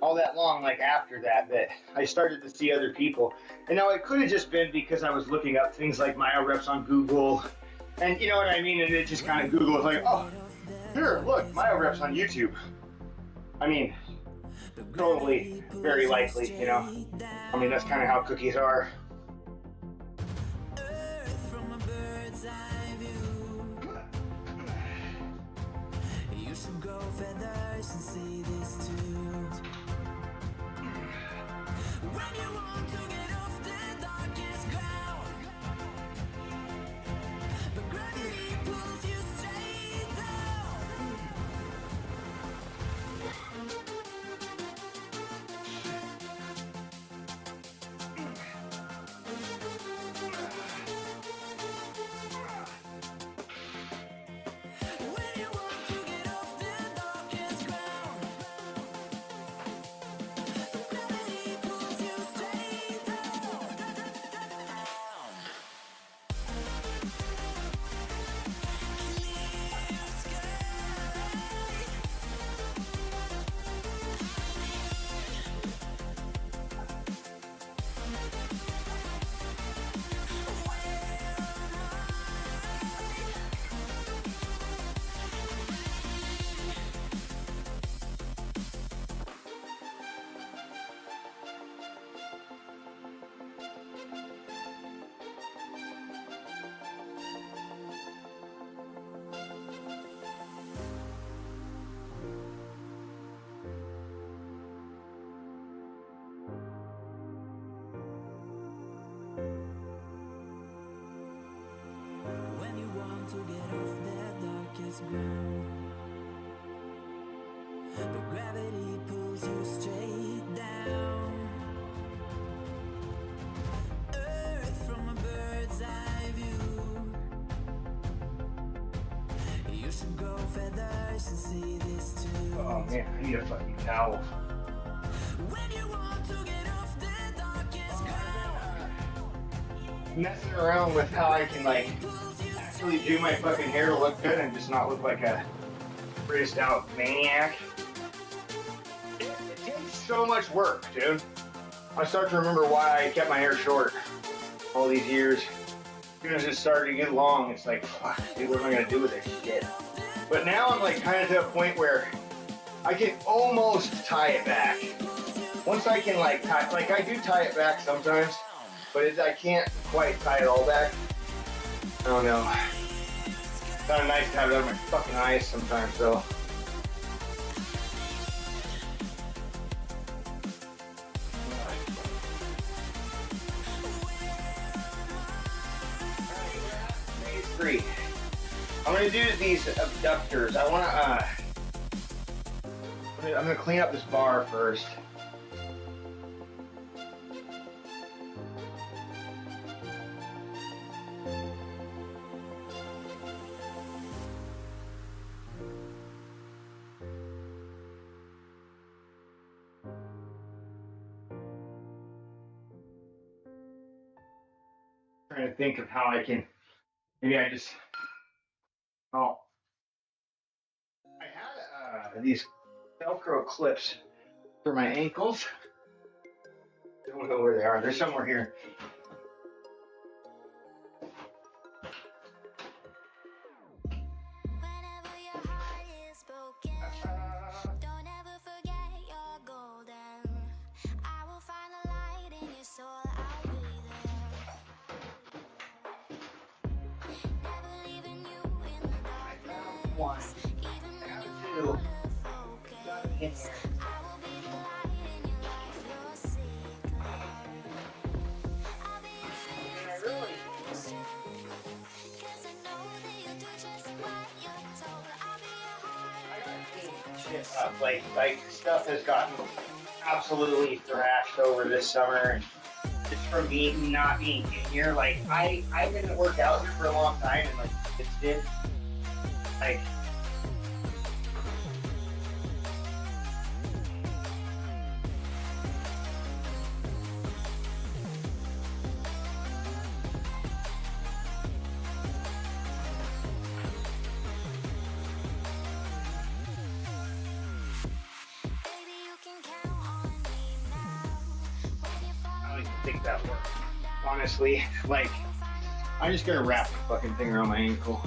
all that long like after that I started to see other people. And now it could have just been because I was looking up things like Myo-Reps on Google, and you know what I mean, and it just kind of Google was like, oh, here, look, Myo-Reps on YouTube. I mean, totally, very likely, you know. I mean, that's kind of how cookies are. Oh man, I need a fucking towel. Messing around with how I can like actually do my fucking hair to look good and just not look like a rizzed out maniac. It takes so much work, dude. I start to remember why I kept my hair short all these years. As soon as it started to get long, it's like, fuck, dude, what am I gonna do with this shit? But now I'm like kind of to a point where I can almost tie it back. Once I can like tie, like I do tie it back sometimes, but I can't quite tie it all back. I don't know. It's kind of nice to have it under my fucking eyes sometimes though. Phase 3. I'm gonna do these abductors. I wanna I'm gonna clean up this bar first. Trying to think of how I can, maybe I just, I had these Velcro clips for my ankles. I don't know where they are. They're somewhere here. One, two, in here. Like stuff has gotten absolutely thrashed over this summer, and just from me not being in here. Like I didn't work out here for a long time, and like it's been like think that worked. Honestly, like, I'm just gonna wrap the fucking thing around my ankle.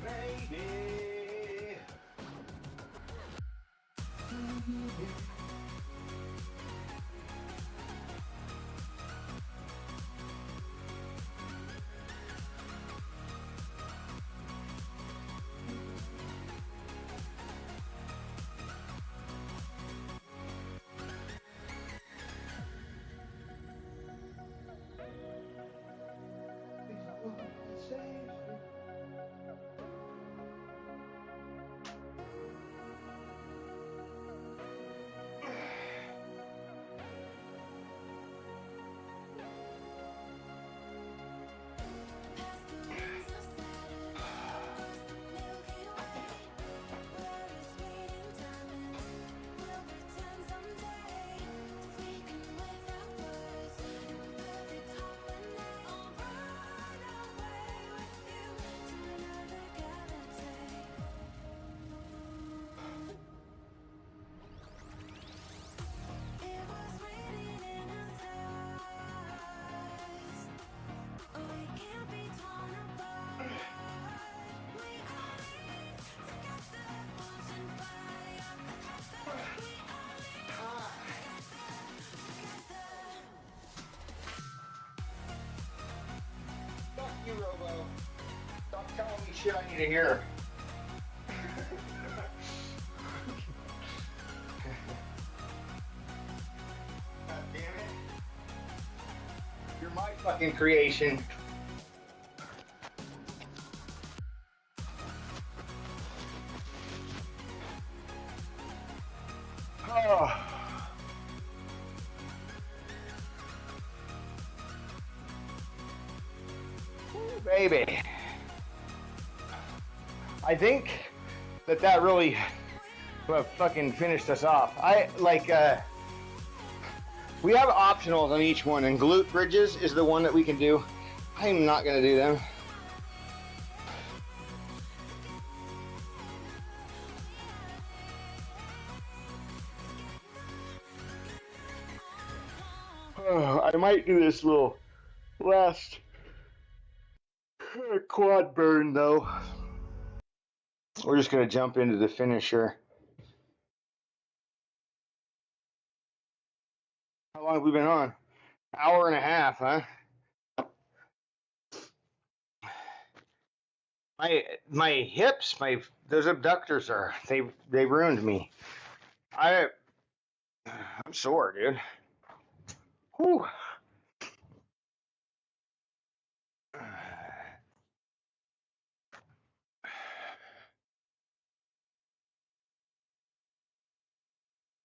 Maybe. Fuck you, Robo. Stop telling me shit I need to hear. God damn it. You're my fucking creation. Oh. Ooh, baby. I think that really fucking finished us off. We have optionals on each one, and glute bridges is the one that we can do. I'm not gonna do them. I might do this little last quad burn though. We're just gonna jump into the finisher. How long have we been on? Hour and a half, huh? My hips, those abductors they ruined me. I'm sore, dude. Whew.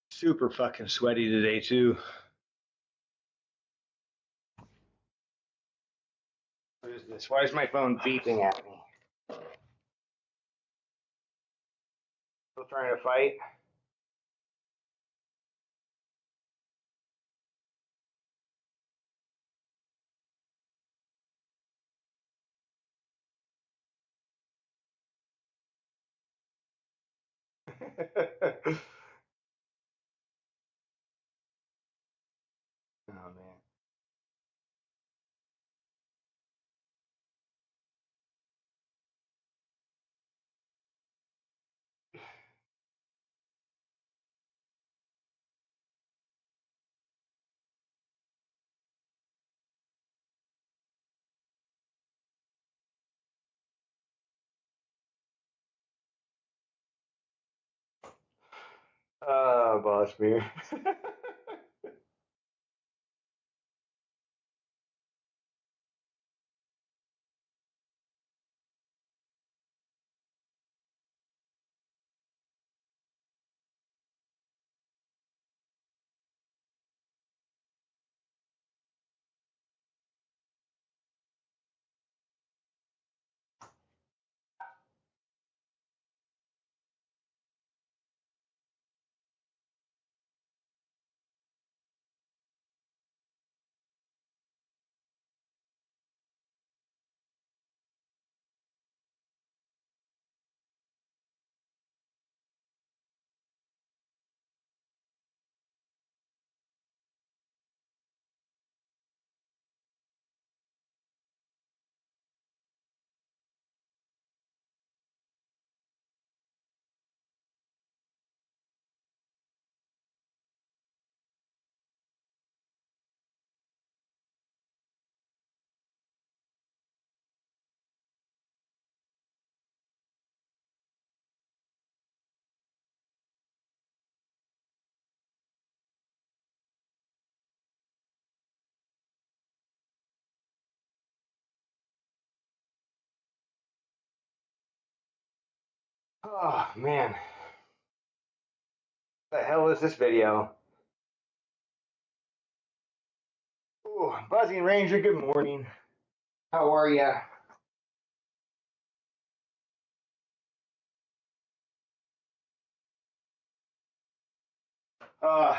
Super fucking sweaty today too. What is this? Why is my phone beeping at me? Still trying to fight? Oh man. Oh, boss beer. Oh man, what the hell is this video? Ooh, Buzzing Ranger, good morning. How are ya? Uh,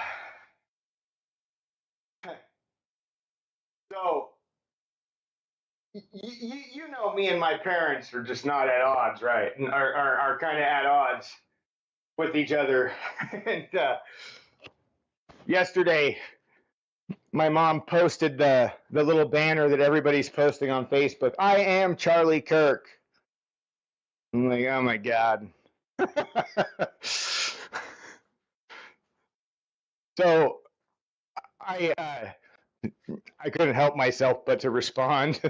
so you know me and my parents are just not at odds, right? And are kind of at odds with each other. And yesterday, my mom posted the little banner that everybody's posting on Facebook. I am Charlie Kirk. I'm like, oh my god. So I couldn't help myself but to respond,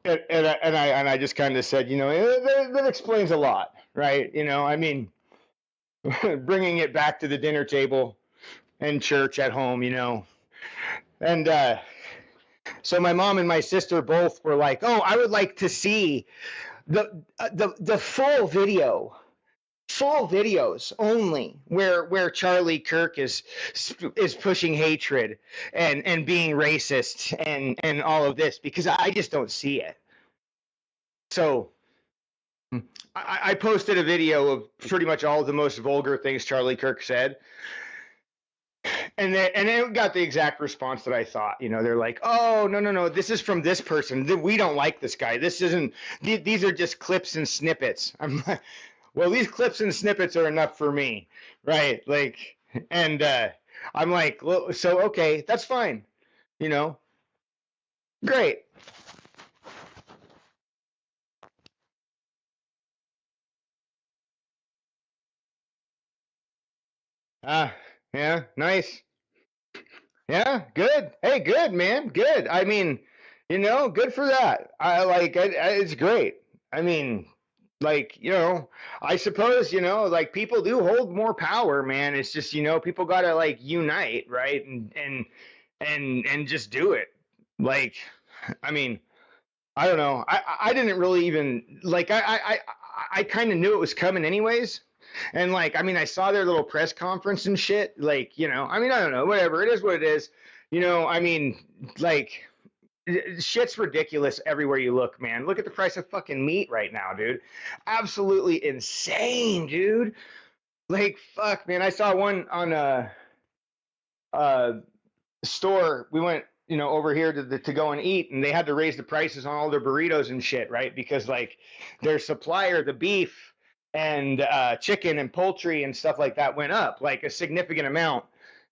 and I just kind of said, that explains a lot, right? I mean, bringing it back to the dinner table and church at home, and so my mom and my sister both were like, "Oh, I would like to see the full videos only where Charlie Kirk is pushing hatred and being racist and all of this, because I just don't see it." So I posted a video of pretty much all of the most vulgar things Charlie Kirk said, and it got the exact response that I thought. They're like, "Oh, no, this is from this person. We don't like this guy. This isn't. These are just clips and snippets." I'm like, well, these clips and snippets are enough for me, right? Like, and I'm like, well, so okay, that's fine, great. Yeah, nice. Yeah, good. Hey, good, man. Good. I mean, good for that. It's great. I mean, like, I suppose, like people do hold more power, man. It's just, people gotta like unite, right? And just do it. Like, I mean, I don't know. I didn't really even like I kind of knew it was coming anyways. And like, I mean, I saw their little press conference and shit. Like, I mean, I don't know, whatever. It is what it is. I mean, like, shit's ridiculous everywhere you look, man. Look at the price of fucking meat right now, dude. Absolutely insane, dude. Like, fuck, man. I saw one on a store. We went, over here to go and eat, and they had to raise the prices on all their burritos and shit, right? Because like their supplier, the beef and chicken and poultry and stuff like that went up like a significant amount.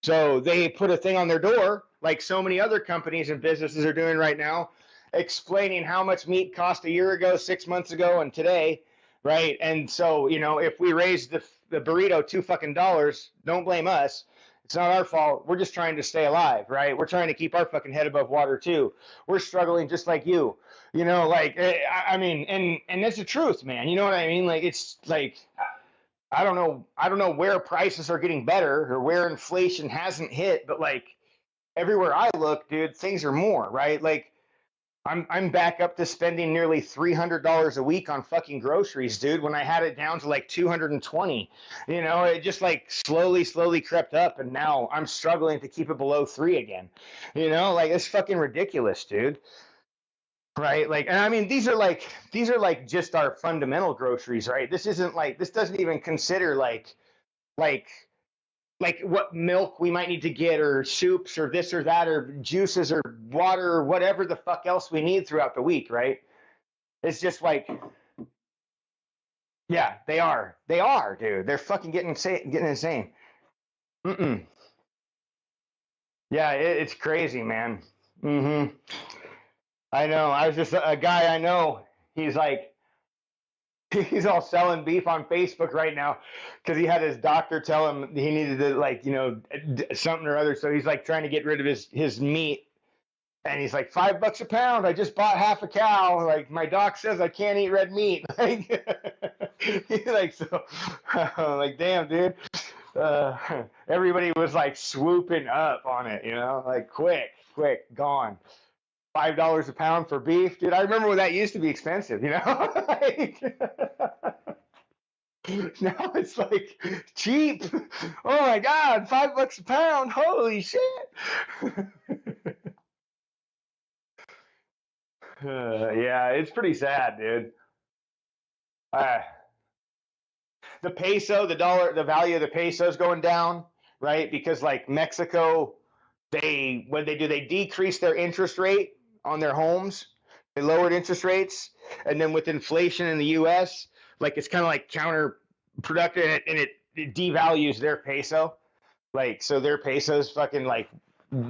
So they put a thing on their door, like so many other companies and businesses are doing right now, explaining how much meat cost a year ago, 6 months ago, and today, right? And so, if we raise the burrito $2 don't blame us. It's not our fault. We're just trying to stay alive, right? We're trying to keep our fucking head above water too. We're struggling just like you. Like I mean, and that's the truth, man. You know what I mean? Like it's like I don't know where prices are getting better or where inflation hasn't hit, but like everywhere I look, dude, things are more, right? Like I'm back up to spending nearly $300 a week on fucking groceries, dude, when I had it down to like 220. It just like slowly crept up, and now I'm struggling to keep it below 3 again. Like it's fucking ridiculous, dude. Right? Like, and I mean these are like just our fundamental groceries, right? This doesn't even consider like what milk we might need to get, or soups, or this or that, or juices, or water, or whatever the fuck else we need throughout the week, right? It's just like, yeah, they are, dude. They're fucking getting insane. Mm-mm. Yeah, it's crazy, man. Mm-hmm. I know. I was just a guy I know. He's like, he's all selling beef on Facebook right now because he had his doctor tell him he needed to like something or other. So he's like trying to get rid of his meat, and he's like $5 a pound. I just bought half a cow. Like my doc says I can't eat red meat. Like so, like damn, dude. Everybody was like swooping up on it, like quick, gone. $5 a pound for beef, dude. I remember when that used to be expensive, like, Now it's like cheap. Oh my God, $5 a pound. Holy shit. Yeah, it's pretty sad, dude. The peso, the dollar, the value of the peso is going down, right? Because like Mexico, what they do, they decrease their interest rate on their homes. They lowered interest rates, and then with inflation in the U.S., like it's kind of like counterproductive, and it devalues their peso. Like so, their peso's fucking like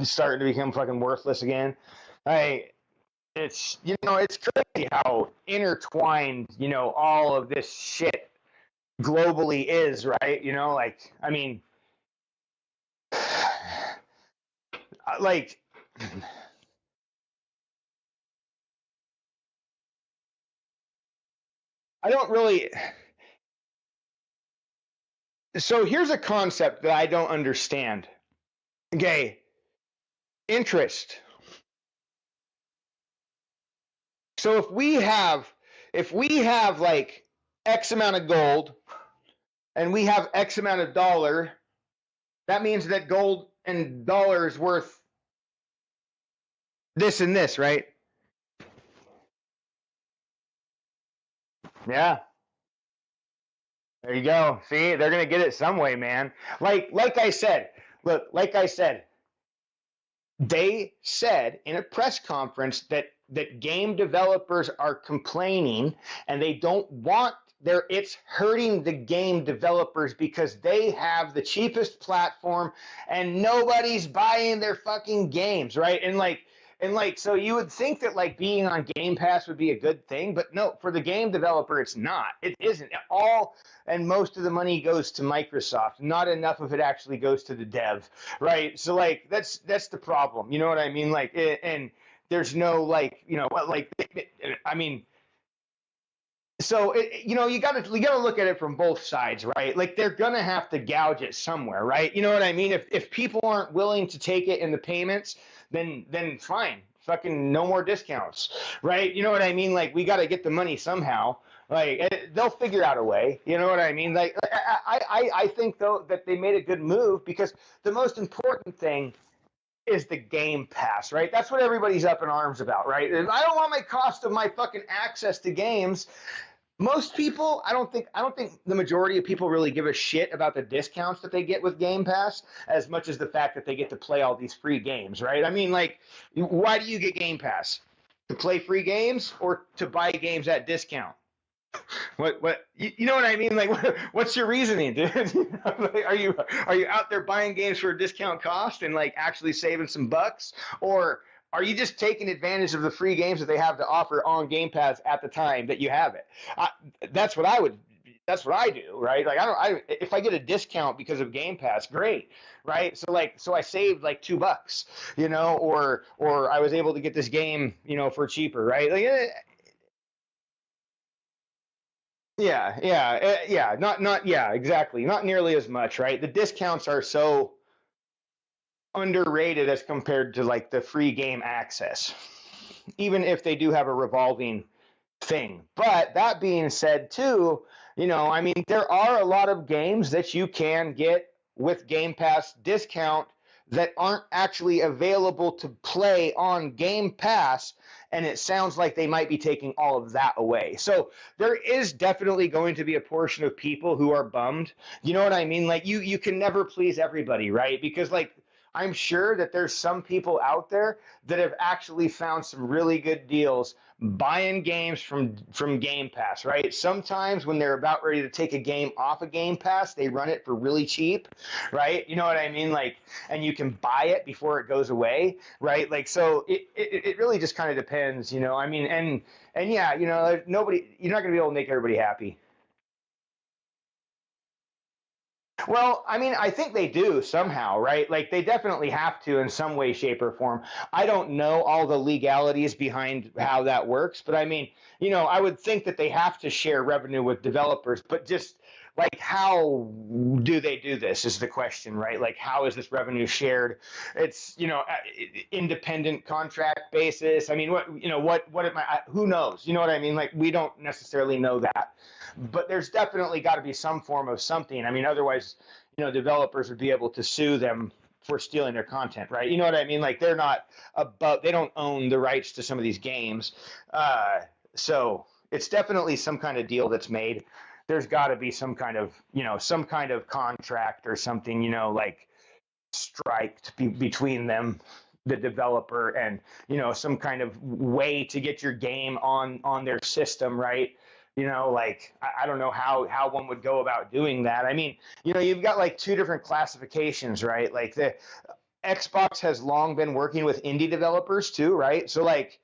starting to become fucking worthless again. It's it's crazy how intertwined all of this shit globally is, right? Like I mean, like I don't really. So here's a concept that I don't understand. Okay, interest. So if we have like X amount of gold and we have X amount of dollar, that means that gold and dollar is worth this and this, right? Yeah. There you go. See, they're gonna get it some way, man. Like I said, look, like I said, they said in a press conference that game developers are complaining and they don't want it's hurting the game developers because they have the cheapest platform and nobody's buying their fucking games, right? And so you would think that like being on Game Pass would be a good thing, but no, for the game developer it's not. It isn't. And most of the money goes to Microsoft. Not enough of it actually goes to the dev, right? So like that's the problem. You know what I mean? Like and there's no like, I mean, so you got to look at it from both sides, right? Like they're gonna have to gouge it somewhere, right? You know what I mean? If people aren't willing to take it in the payments, then fine, fucking no more discounts, right? You know what I mean? Like we got to get the money somehow. Like they'll figure out a way. You know what I mean? Like I think though that they made a good move because the most important thing is the Game Pass, right? That's what everybody's up in arms about, right? And I don't want my cost of my fucking access to games. Most people, I don't think the majority of people really give a shit about the discounts that they get with Game Pass as much as the fact that they get to play all these free games, right? I mean, like, why do you get Game Pass? To play free games or to buy games at discount? What you know what I mean? Like, what's your reasoning, dude? Are you out there buying games for a discount cost and like actually saving some bucks, or are you just taking advantage of the free games that they have to offer on Game Pass at the time that you have it? That's what I do, right? Like if I get a discount because of Game Pass, great, right? So I saved like $2, or I was able to get this game, for cheaper, right? Like, yeah, yeah, exactly, not nearly as much, right? The discounts are so underrated as compared to like the free game access, even if they do have a revolving thing. But that being said too, I mean, there are a lot of games that you can get with Game Pass discount that aren't actually available to play on Game Pass, and it sounds like they might be taking all of that away. So there is definitely going to be a portion of people who are bummed. You know what I mean? Like you can never please everybody, right? Because like I'm sure that there's some people out there that have actually found some really good deals buying games from Game Pass, right? Sometimes when they're about ready to take a game off of Game Pass, they run it for really cheap, right? You know what I mean? Like, and you can buy it before it goes away, right? Like, so it really just kind of depends, I mean, and yeah, you're not going to be able to make everybody happy. Well, I mean, I think they do somehow, right? Like they definitely have to in some way, shape, or form. I don't know all the legalities behind how that works, but I mean, I would think that they have to share revenue with developers, but just like how do they do this is the question, right? Like how is this revenue shared? It's, you know, independent contract basis. I mean, what am I, who knows? You know what I mean? Like we don't necessarily know that, but there's definitely got to be some form of something. I mean, otherwise, you know, developers would be able to sue them for stealing their content, right? You know what I mean? Like they're not above, they don't own the rights to some of these games. So it's definitely some kind of deal that's made. There's got to be some kind of, you know, some kind of contract or something, you know, like striked between them, the developer, and, you know, some kind of way to get your game on their system, right? You know, like I don't know how one would go about doing that. I mean, you know, you've got like two different classifications, right? Like the Xbox has long been working with indie developers too, right? So like,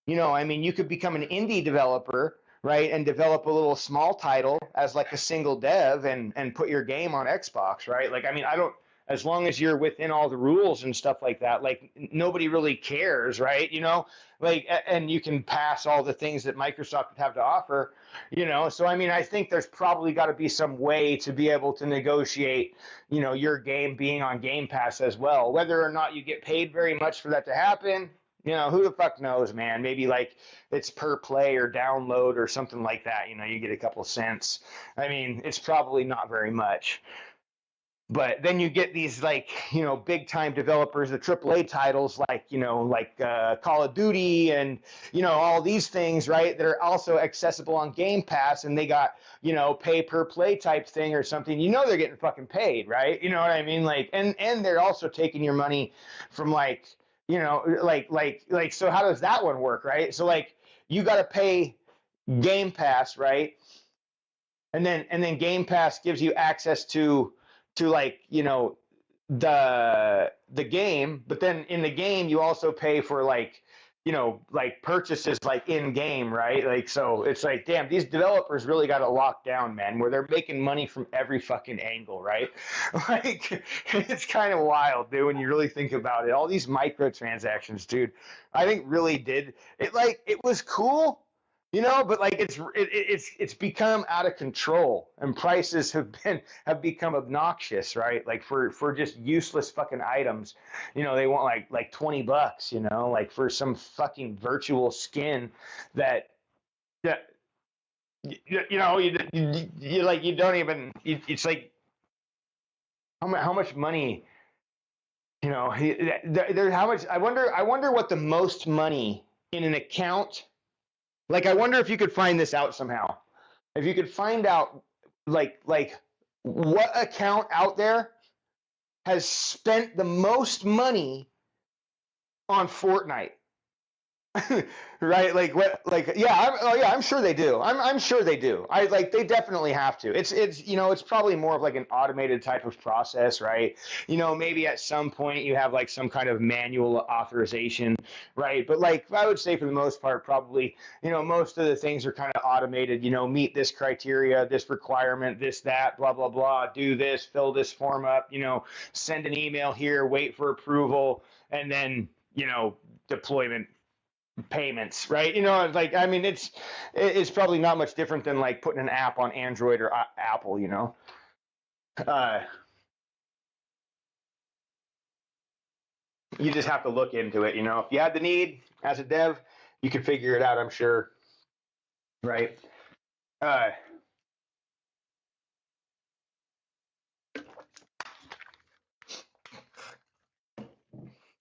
you know, I mean, you could become an indie developer, right, and develop a little small title as like a single dev and put your game on Xbox, right? Like, I mean, I don't, as long as you're within all the rules and stuff like that, like nobody really cares, right? You know, like, and you can pass all the things that Microsoft would have to offer, you know. So, I mean, I think there's probably got to be some way to be able to negotiate, you know, your game being on Game Pass as well. Whether or not you get paid very much for that to happen, you know, who the fuck knows, man? Maybe like it's per play or download or something like that. You know, you get a couple cents. I mean, it's probably not very much. But then you get these like, you know, big time developers, the AAA titles like, you know, like Call of Duty and, you know, all these things, right? That are also accessible on Game Pass, and they got, you know, pay per play type thing or something. You know, they're getting fucking paid, right? You know what I mean? Like, and they're also taking your money from like, you know, like, so how does that one work, right? So like, you got to pay Game Pass, right? And then Game Pass gives you access to like, you know, the game, but then in the game you also pay for like, you know, like purchases like in game, right? Like, so it's like, damn, these developers really got it locked down, man, where they're making money from every fucking angle, right? Like, it's kind of wild, dude, when you really think about it. All these microtransactions, dude, I think really did it. Like, it was cool, you know, but like it's become out of control, and prices have become obnoxious, right? Like for just useless fucking items, you know, they want like $20, you know, like for some fucking virtual skin that you know, you like, you don't even, it's like how much money, you know, there how much, I wonder what the most money in an account. Like, I wonder if you could find this out somehow. If you could find out, like what account out there has spent the most money on Fortnite. Right? Like what? Like, yeah. I'm sure they do. I'm sure they do. They definitely have to. It's you know, it's probably more of like an automated type of process, right? You know, maybe at some point you have like some kind of manual authorization, right? But like, I would say for the most part, probably, you know, most of the things are kind of automated. You know, meet this criteria, this requirement, this, that, blah blah blah. Do this, fill this form up. You know, send an email here, wait for approval, and then, you know, deployment payments, right? You know, like, I mean, it's probably not much different than like putting an app on Android or Apple, you know. You just have to look into it, you know. If you had the need as a dev, you could figure it out, I'm sure, right?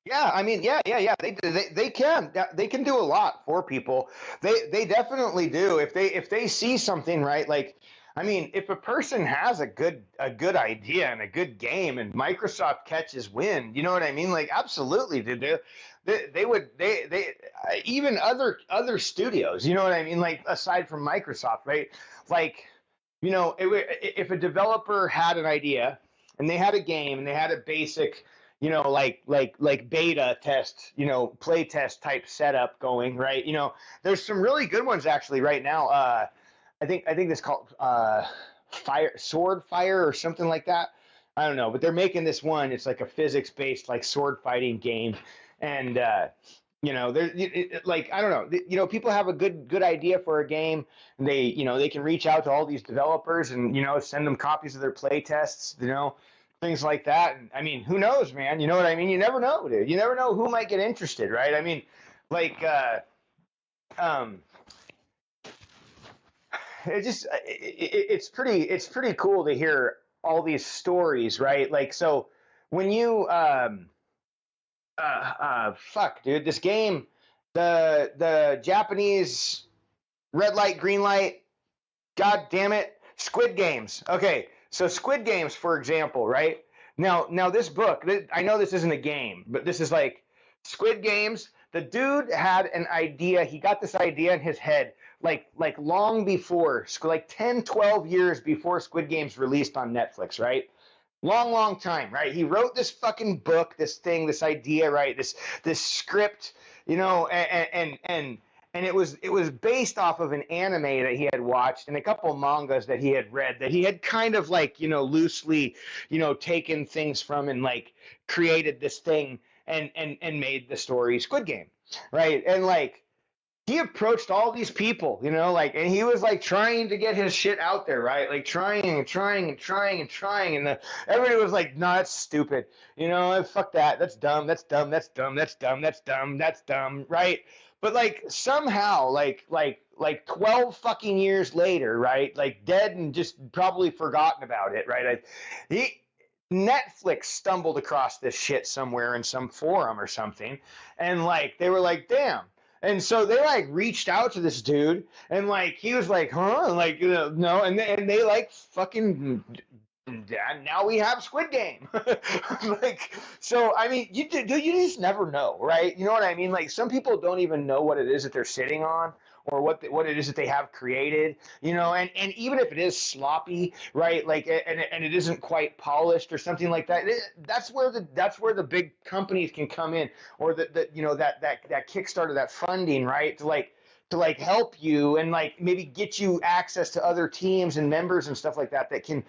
Yeah, I mean, yeah. They can do a lot for people. They definitely do. If they see something, right, like, I mean, if a person has a good idea and a good game, and Microsoft catches wind, you know what I mean? Like, absolutely, dude. They would even other studios, you know what I mean? Like, aside from Microsoft, right? Like, you know, if a developer had an idea and they had a game and they had a basic, you know, like beta test, you know, play test type setup going, right? You know, there's some really good ones actually right now. I think it's called Sword Fire or something like that. I don't know, but they're making this one. It's like a physics based like sword fighting game, and You know, like, I don't know, you know, people have a good idea for a game. And they can reach out to all these developers and, send them copies of their play tests, things like that. And I mean, who knows, man? You know what I mean? You never know, dude. You never know who might get interested, right? I mean, like, it's pretty cool to hear all these stories, right? Like, so when you, fuck, dude, this game, the Japanese red light, green light, god damn it, Squid Games. Okay, so Squid Games, for example, right? Now this book, I know this isn't a game, but this is like Squid Games. The dude had an idea. He got this idea in his head like long before, like 10, 12 years before Squid Games released on Netflix, right? Long time, right? He wrote this fucking book, this thing, this idea, right? This script, and it was based off of an anime that he had watched and a couple mangas that he had read that he had kind of like, loosely, taken things from and like created this thing and made the story Squid Game, right? And like he approached all these people, and he was like trying to get his shit out there, right? Like trying, and everybody was like, "No, that's stupid. Fuck that. That's dumb. That's dumb. That's dumb. That's dumb. That's dumb. That's dumb." Right? But like somehow, like 12 fucking years later, right? Like dead and just probably forgotten about it, right? Netflix stumbled across this shit somewhere in some forum or something, and like they were like, "Damn." And so they like reached out to this dude, and like he was like, "Huh?" And like, no, and they like fucking. Now we have Squid Game. Like, so I mean, you just never know, right? You know what I mean? Like, some people don't even know what it is that they're sitting on, or what it is that they have created, and even if it is sloppy, right? Like, and it isn't quite polished or something like that. That's where the big companies can come in, or that Kickstarter, that funding, right? To help you and like maybe get you access to other teams and members and stuff like that can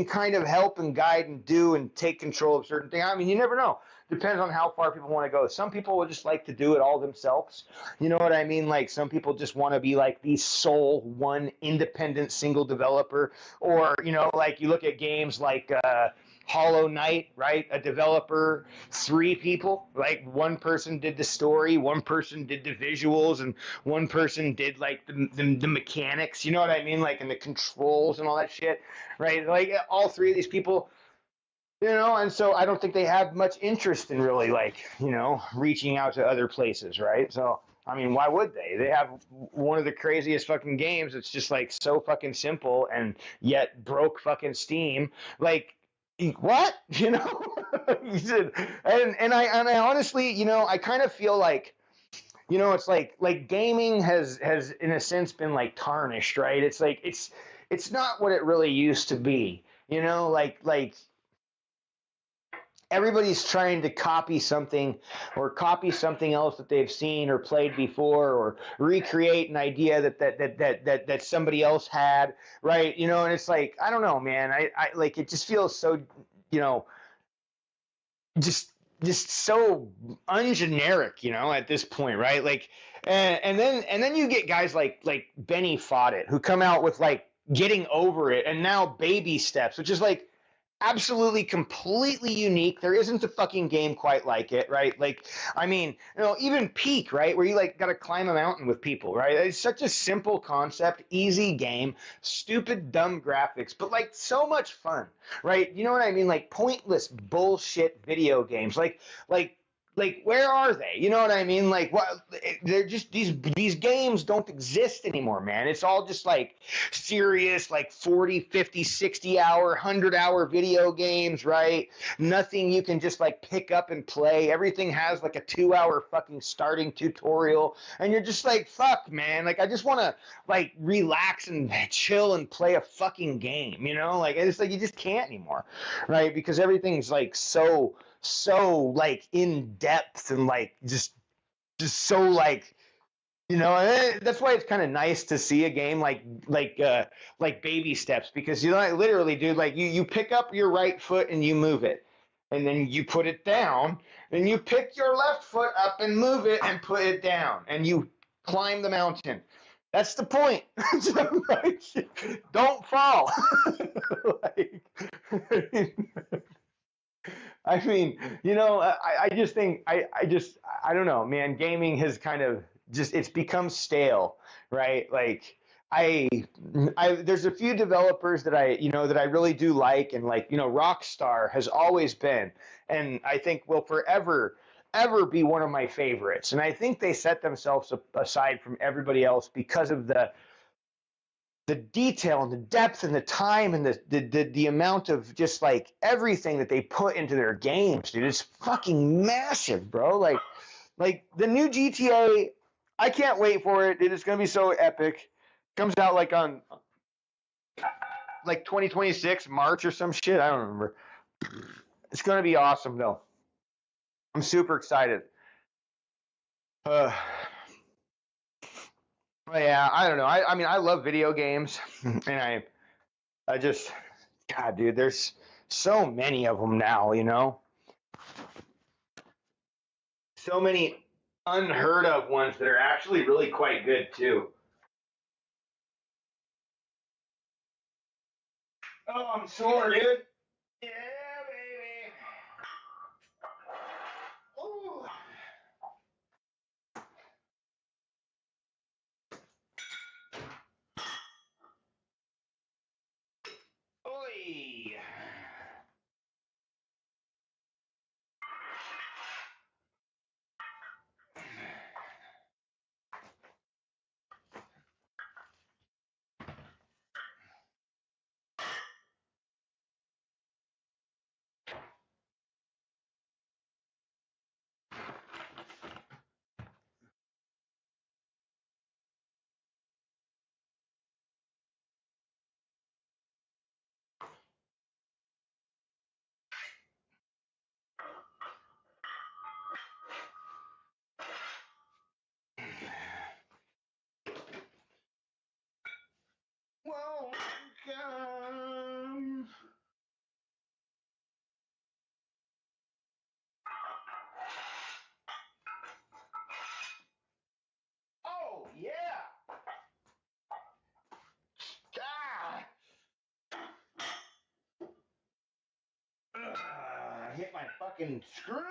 kind of help and guide and do and take control of certain things. I mean, you never know. Depends on how far people want to go. Some people would just like to do it all themselves. You know what I mean? Like some people just want to be like the sole one independent single developer, or like you look at games like Hollow Knight, right? A developer, 3 people, like one person did the story, one person did the visuals, and one person did like the mechanics, you know what I mean? Like, and the controls and all that shit, right? Like all 3 of these people, and so I don't think they have much interest in really like, reaching out to other places, right? So, I mean, why would they? They have one of the craziest fucking games. It's just like so fucking simple and yet broke fucking Steam. Like, what? You said, and I honestly, I kind of feel like, it's like gaming has in a sense been like tarnished, right? It's like it's not what it really used to be, like everybody's trying to copy something or copy something else that they've seen or played before, or recreate an idea that somebody else had, right? And it's like, I don't know, man. I like, it just feels so, just so ungeneric, at this point, right? Like, and then you get guys like Benny Foddet who come out with like Getting Over It and now Baby Steps, which is like absolutely completely unique. There isn't a fucking game quite like it, right? Like, I mean, even Peak, right, where you like got to climb a mountain with people, right? It's such a simple concept, easy game, stupid dumb graphics, but like so much fun, right? You know what I mean? Like pointless bullshit video games, like where are they? You know what I mean? Like, what? They're just these games don't exist anymore, man. It's all just like serious, like 40, 50, 60 hour, 100-hour video games, right? Nothing you can just like pick up and play. Everything has like a 2-hour fucking starting tutorial, and you're just like, fuck, man. Like, I just want to like relax and chill and play a fucking game, Like, it's like you just can't anymore, right? Because everything's like so like in depth and like just so like, that's why it's kind of nice to see a game like Baby Steps, because literally, dude, like you pick up your right foot and you move it, and then you put it down, then you pick your left foot up and move it and put it down, and you climb the mountain. That's the point. Don't fall. Like, I mean, you know, I just think I don't know, man. Gaming has kind of it's become stale, right? Like there's a few developers that I really do like, and like, Rockstar has always been, and I think will forever ever be one of my favorites. And I think they set themselves aside from everybody else because of the detail and the depth and the time and the amount of just like everything that they put into their games, dude. It's fucking massive, bro. Like the new GTA, I can't wait for it. It's gonna be so epic. Comes out like on like 2026 March or some shit. I don't remember. It's gonna be awesome though. I'm super excited. Yeah, I don't know. I mean, I love video games, and I just, God, dude, there's so many of them now, So many unheard of ones that are actually really quite good too. Oh, I'm sore, dude. Yeah, baby. Ooh. Oy. Welcome. Oh, yeah. Hit my fucking screws.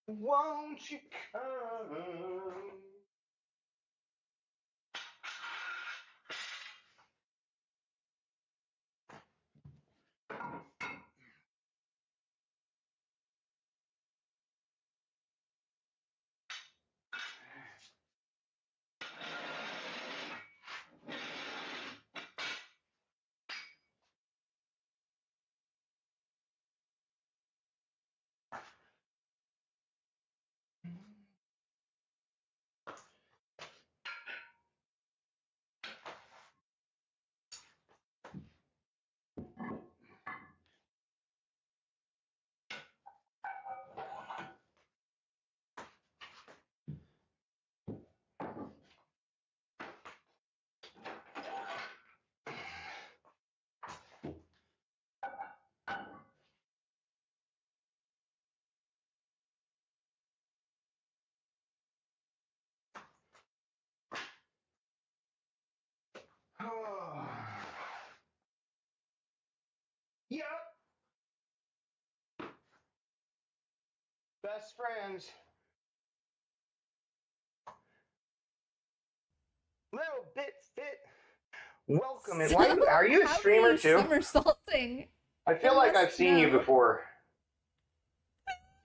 Won't you come? Yep. Best friends. Little bit fit. Welcome. And why are you a streamer too? Somersaulting. I feel like I've seen you before.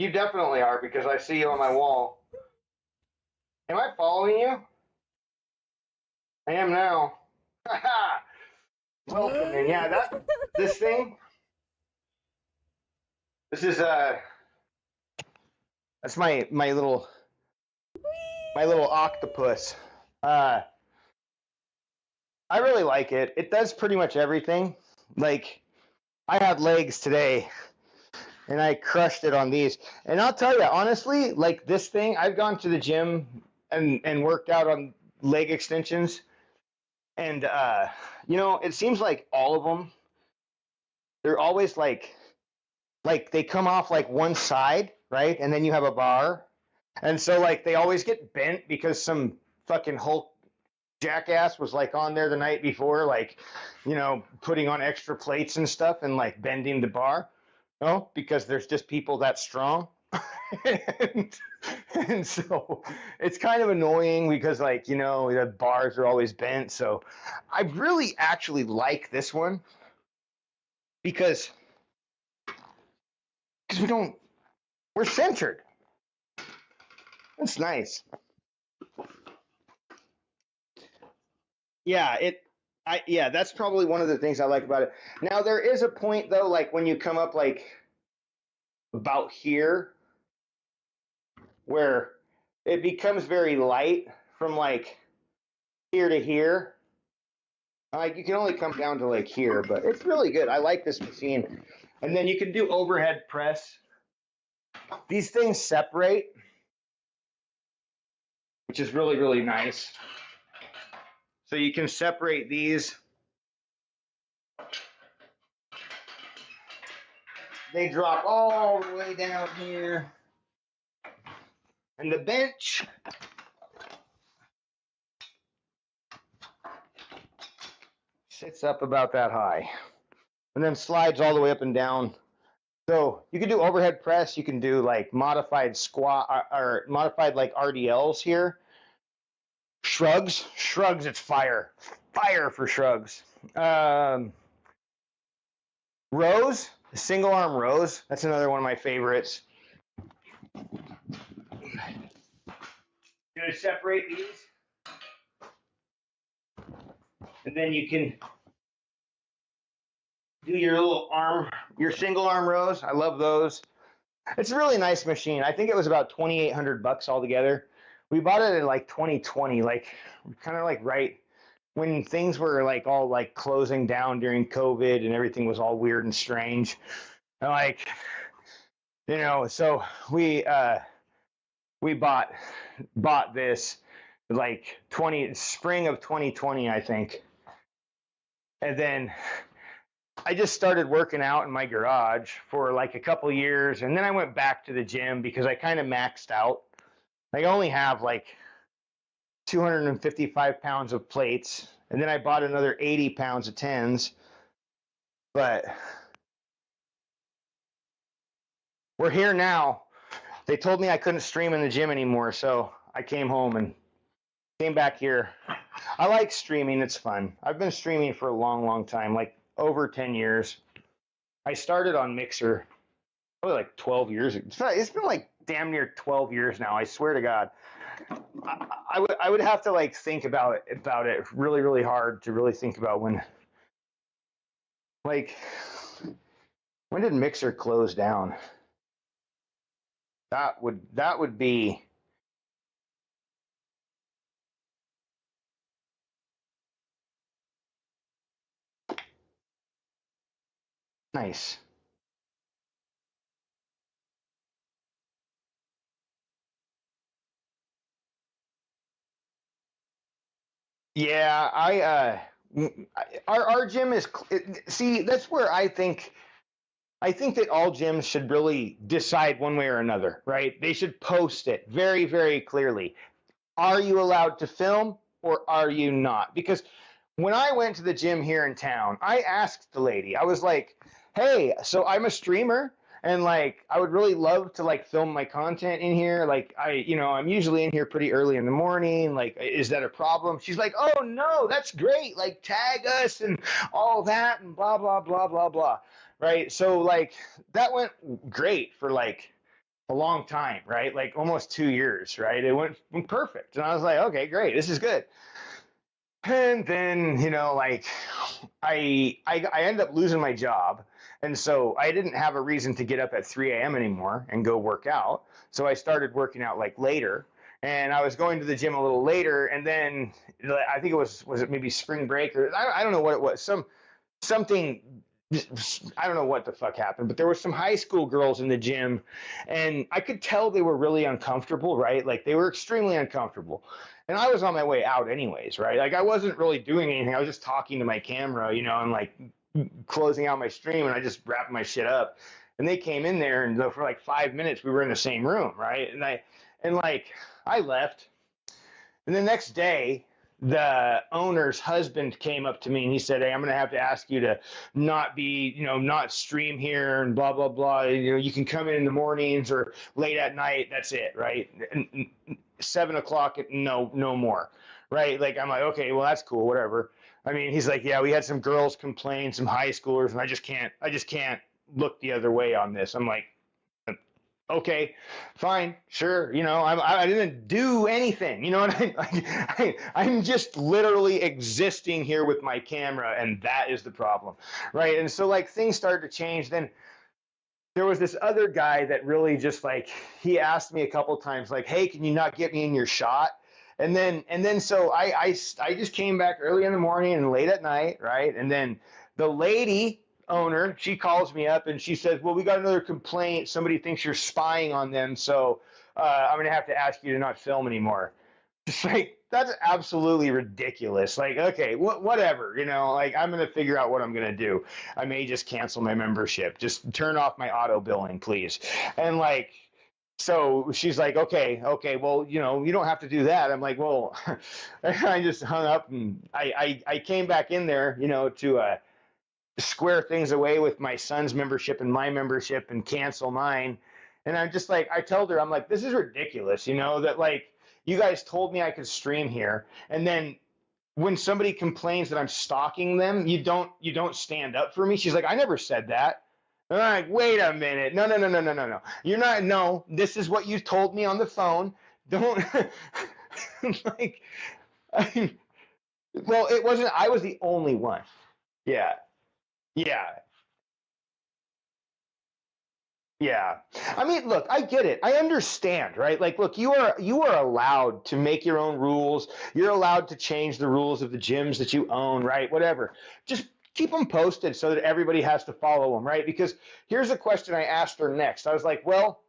You definitely are, because I see you on my wall. Am I following you? I am now. Welcome. And yeah, this thing. This is that's my little octopus. I really like it. It does pretty much everything. Like, I had legs today, and I crushed it on these. And I'll tell you, honestly, like this thing, I've gone to the gym and worked out on leg extensions. And, you know, it seems like all of them, they're always like they come off like one side, right? And then you have a bar. And so like they always get bent because some fucking Hulk jackass was like on there the night before, like, you know, putting on extra plates and stuff and like bending the bar. No, because there's just people that strong. and so it's kind of annoying because, like, you know, the bars are always bent. So I really actually like this one because we're centered. That's nice. Yeah, that's probably one of the things I like about it. Now there is a point though, like when you come up like about here, where it becomes very light from like here to here. Like you can only come down to like here, but it's really good. I like this machine. And then you can do overhead press. These things separate, which is really, really nice. So you can separate these. They drop all the way down here. And the bench sits up about that high. And then slides all the way up and down. So you can do overhead press. You can do like modified squat or modified like RDLs here. Shrugs, it's fire for shrugs. Rows, single arm rows. That's another one of my favorites. Gonna separate these, and then you can do your little arm, your single arm rows. I love those. It's a really nice machine. I think it was about $2,800 altogether. We bought it in like 2020, like kind of like right when things were like all like closing down during COVID and everything was all weird and strange. And like, you know, so we bought this like spring of 2020, I think. And then I just started working out in my garage for like a couple years, and then I went back to the gym because I kind of maxed out. I only have like 255 pounds of plates, and then I bought another 80 pounds of tens. But we're here now. They told me I couldn't stream in the gym anymore, so I came home and came back here. I like streaming. It's fun. I've been streaming for a long, long time, like over 10 years. I started on Mixer probably like 12 years ago. It's been like damn near 12 years now. I swear to God. I would have to like think about it really, really hard to really think about when did Mixer close down? That would be nice. Yeah, our gym is see, that's where I think that all gyms should really decide one way or another, right? They should post it very, very clearly. Are you allowed to film or are you not? Because when I went to the gym here in town, I asked the lady, I was like, hey, so I'm a streamer and like I would really love to like film my content in here. Like I'm usually in here pretty early in the morning. Like, is that a problem? She's like, oh no, that's great. Like tag us and all that and blah, blah, blah, blah, blah. Right. So like that went great for like a long time, right? Like almost 2 years, right? It went perfect. And I was like, okay, great. This is good. And then, like I ended up losing my job. And so I didn't have a reason to get up at 3 a.m. anymore and go work out. So I started working out like later. And I was going to the gym a little later. And then I think was it maybe spring break or I don't know what it was. Something I don't know what the fuck happened, but there were some high school girls in the gym, and I could tell they were really uncomfortable, right? Like they were extremely uncomfortable. And I was on my way out anyways, right? Like I wasn't really doing anything. I was just talking to my camera, and like closing out my stream, and I just wrapped my shit up. And they came in there, and for like 5 minutes we were in the same room, right? And like I left, and the next day the owner's husband came up to me and he said, "Hey, I'm going to have to ask you to not be, not stream here and blah, blah, blah. You can come in the mornings or late at night. That's it." Right. And 7 o'clock. No more. Right. Like, I'm like, okay, well, that's cool. Whatever. I mean, he's like, "Yeah, we had some girls complain, some high schoolers, and I just can't look the other way on this." I'm like, okay, fine, sure. I didn't do anything. You know what I'm just literally existing here with my camera, and that is the problem, right? And so like things started to change. Then there was this other guy that really just like he asked me a couple times, like, "Hey, can you not get me in your shot?" And then so I just came back early in the morning and late at night, right? And then the lady owner, she calls me up and she says, "Well, we got another complaint. Somebody thinks you're spying on them, so I'm gonna have to ask you to not film anymore." It's like, that's absolutely ridiculous. Like, okay, whatever, like I'm gonna figure out what I'm gonna do. I may just cancel my membership. Just turn off my auto billing, please. And like, so she's like, okay, well, you don't have to do that. I'm like, well, I just hung up and I came back in there, to square things away with my son's membership and my membership and cancel mine. And I'm just like, I told her, I'm like, this is ridiculous, that like you guys told me I could stream here. And then when somebody complains that I'm stalking them, you don't stand up for me. She's like, "I never said that." And I'm like, wait a minute. No. You're not, no, this is what you told me on the phone. Don't like, well, it wasn't, I was the only one. Yeah. Yeah. Yeah. I mean, look, I get it. I understand, right? Like, look, you are allowed to make your own rules. You're allowed to change the rules of the gyms that you own, right? Whatever. Just keep them posted so that everybody has to follow them, right? Because here's a question I asked her next. I was like, "Well,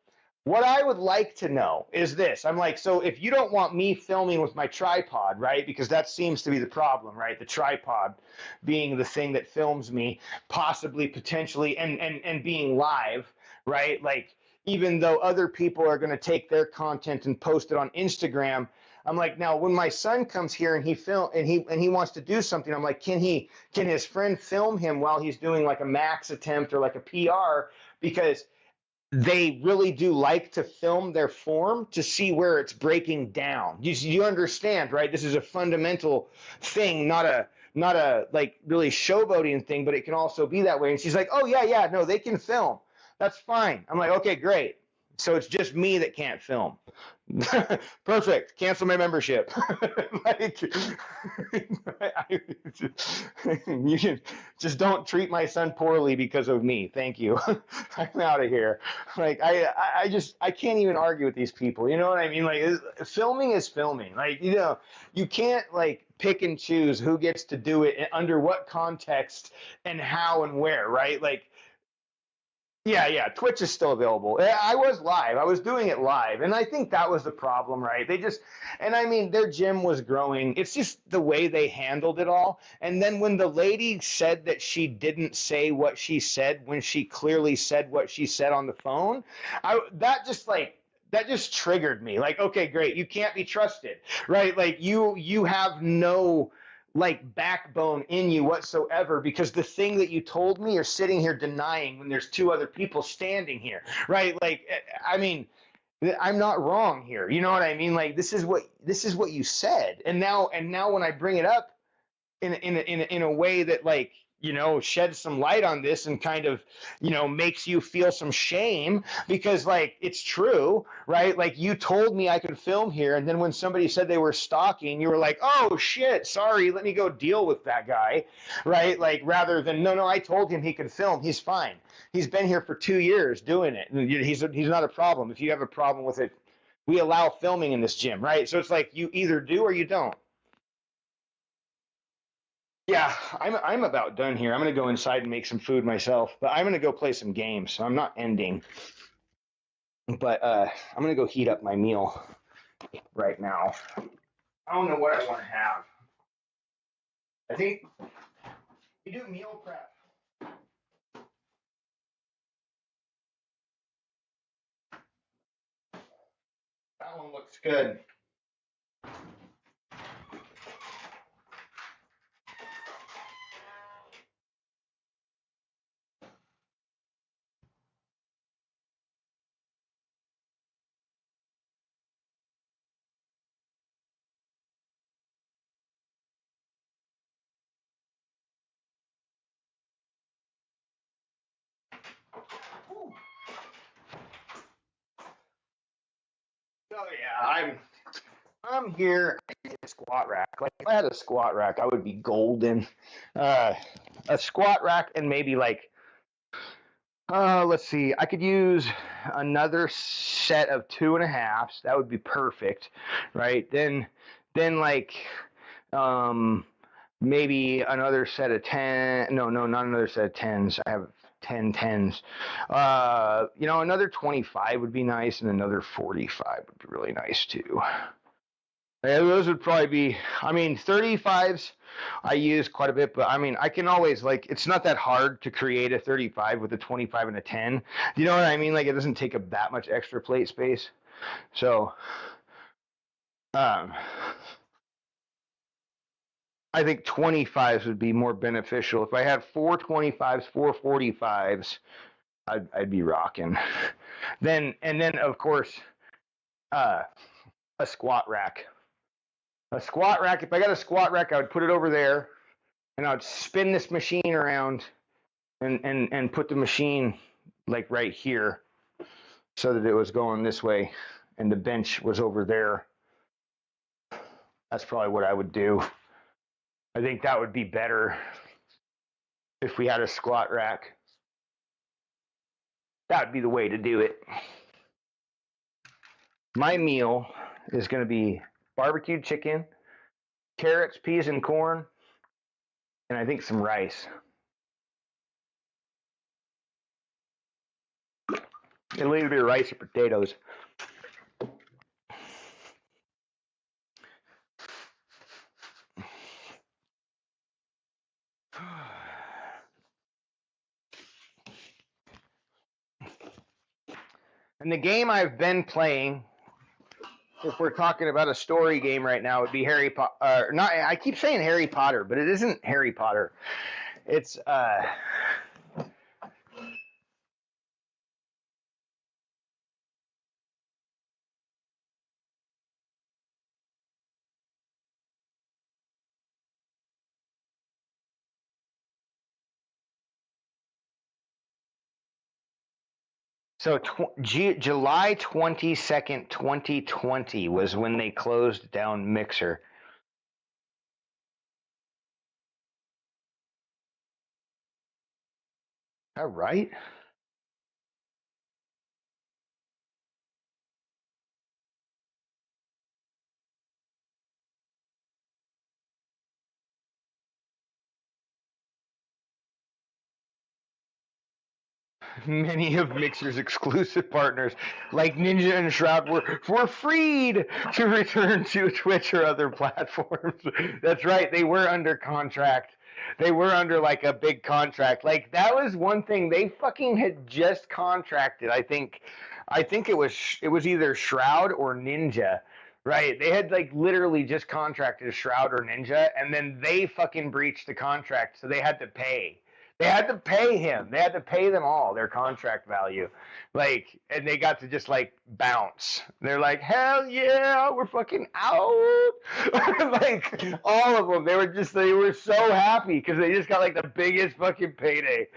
what I would like to know is this." I'm like, "So if you don't want me filming with my tripod, right? Because that seems to be the problem, right? The tripod being the thing that films me, possibly, potentially, and being live, right? Like, even though other people are going to take their content and post it on Instagram." I'm like, now when my son comes here and he wants to do something, I'm like, can his friend film him while he's doing like a max attempt or like a PR? Because they really do like to film their form to see where it's breaking down. You understand, right? This is a fundamental thing, not a like really showboating thing, but it can also be that way. And she's like, "Oh yeah, no, they can film. That's fine." I'm like, "Okay, great. So it's just me that can't film." Perfect. Cancel my membership. Like, you can just don't treat my son poorly because of me. Thank you. I'm out of here. Like, I can't even argue with these people. You know what I mean? Like, filming is filming. Like, you can't like pick and choose who gets to do it under what context and how and where, right? Like, yeah, Twitch is still available. I was live. I was doing it live. And I think that was the problem, right? And I mean, their gym was growing. It's just the way they handled it all. And then when the lady said that she didn't say what she said when she clearly said what she said on the phone, that just triggered me. Like, okay, great. You can't be trusted, right? Like you have no like backbone in you whatsoever, because the thing that you told me you're sitting here denying when there's two other people standing here, right? Like, I mean, I'm not wrong here. You know what I mean? Like, this is what you said. And now when I bring it up in a way that like, sheds some light on this and kind of, makes you feel some shame because like it's true, right? Like, you told me I could film here, and then when somebody said they were stalking, you were like, "Oh shit, sorry, let me go deal with that guy," right? Like, rather than no, I told him he could film. He's fine. He's been here for 2 years doing it. He's not a problem. If you have a problem with it, we allow filming in this gym, right? So it's like you either do or you don't. Yeah, I'm about done here. I'm gonna go inside and make some food myself, but I'm gonna go play some games, so I'm not ending. But I'm gonna go heat up my meal right now. I don't know what I want to have. I think we do meal prep. That one looks good. Oh yeah, I'm here. A squat rack. Like if I had a squat rack, I would be golden. A squat rack and maybe like let's see. I could use another set of 2.5s. That would be perfect, right? Then like maybe another set of 10. No, not another set of 10s. I have 10 10s. Another 25 would be nice, and another 45 would be really nice too. Yeah, those would probably be, 35s I use quite a bit, but I can always, like, it's not that hard to create a 35 with a 25 and a 10. You know what I mean? Like, it doesn't take up that much extra plate space. So, I think 25s would be more beneficial. If I had 4 25s, 4 45s, I'd be rocking. Then, of course, a squat rack. A squat rack, if I got a squat rack, I would put it over there, and I would spin this machine around and put the machine like right here so that it was going this way and the bench was over there. That's probably what I would do. I think that would be better if we had a squat rack. That would be the way to do it. My meal is going to be barbecued chicken, carrots, peas, and corn, and I think some rice. It'll either be rice or potatoes. And the game I've been playing, if we're talking about a story game right now, would be Harry Potter. Not, I keep saying Harry Potter, but it isn't Harry Potter. It's so July 22nd, 2020 was when they closed down Mixer. All right. Many of Mixer's exclusive partners, like Ninja and Shroud, were freed to return to Twitch or other platforms. That's right, they were under contract. They were under like a big contract. Like that was one thing they fucking had just contracted. I think it was either Shroud or Ninja. Right, they had like literally just contracted Shroud or Ninja, and then they fucking breached the contract, so they had to pay. They had to pay him. They had to pay them all their contract value. Like, and they got to just like bounce. They're like, hell yeah, we're fucking out. Like all of them. They were so happy because they just got like the biggest fucking payday.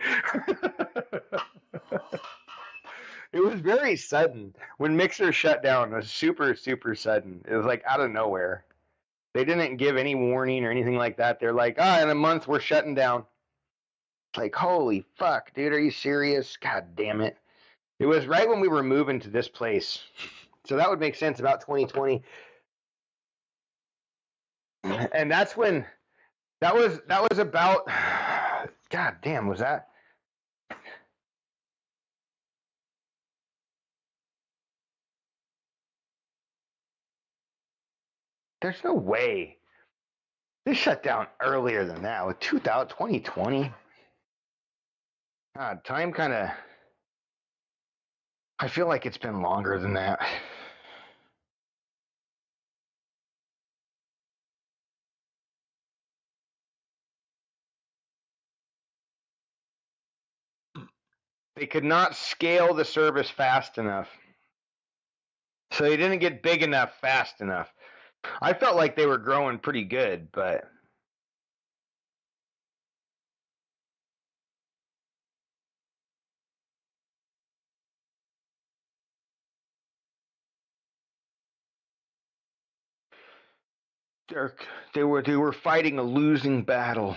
It was very sudden. When Mixer shut down, it was super, super sudden. It was like out of nowhere. They didn't give any warning or anything like that. They're like, in a month we're shutting down. Like, holy fuck, dude, are you serious? God damn it. It was right when we were moving to this place. So that would make sense, about 2020. And that's when That was about, God damn, was that? There's no way. They shut down earlier than that with 2020. God, time kind of, I feel like it's been longer than that. They could not scale the service fast enough. So they didn't get big enough fast enough. I felt like they were growing pretty good, but they were fighting a losing battle.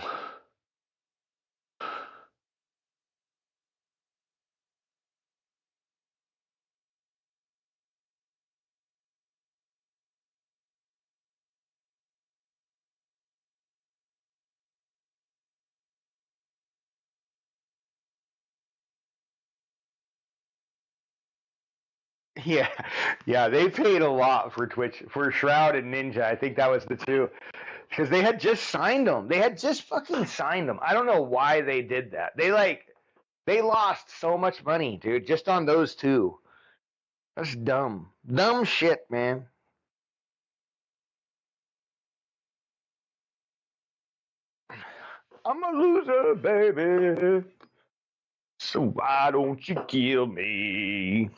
Yeah, they paid a lot for Twitch, for Shroud and Ninja. I think that was the two, because they had just signed them. They had just fucking signed them. I don't know why they did that. They lost so much money, dude, just on those two. That's dumb. Dumb shit, man. I'm a loser, baby. So why don't you kill me?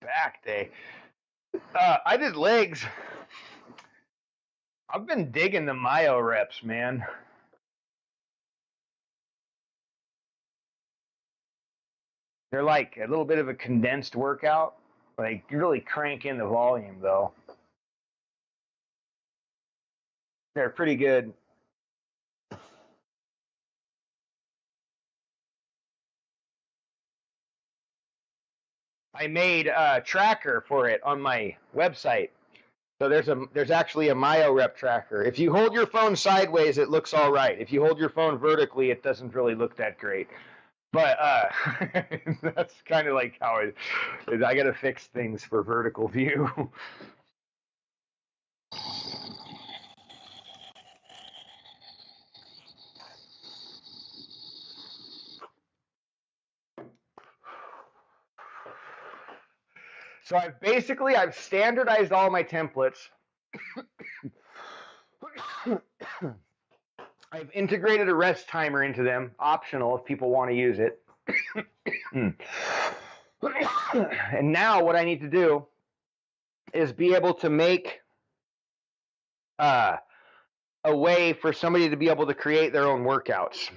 Back day. I did legs. I've been digging the Myo-Reps, man. They're like a little bit of a condensed workout. Like, you really crank in the volume, though. They're pretty good. I made a tracker for it on my website. So there's actually a Myo-Rep tracker. If you hold your phone sideways, it looks all right. If you hold your phone vertically, it doesn't really look that great. But that's kind of like how I got to fix things for vertical view. So I've standardized all my templates. I've integrated a rest timer into them, optional if people want to use it. And now what I need to do is be able to make a way for somebody to be able to create their own workouts.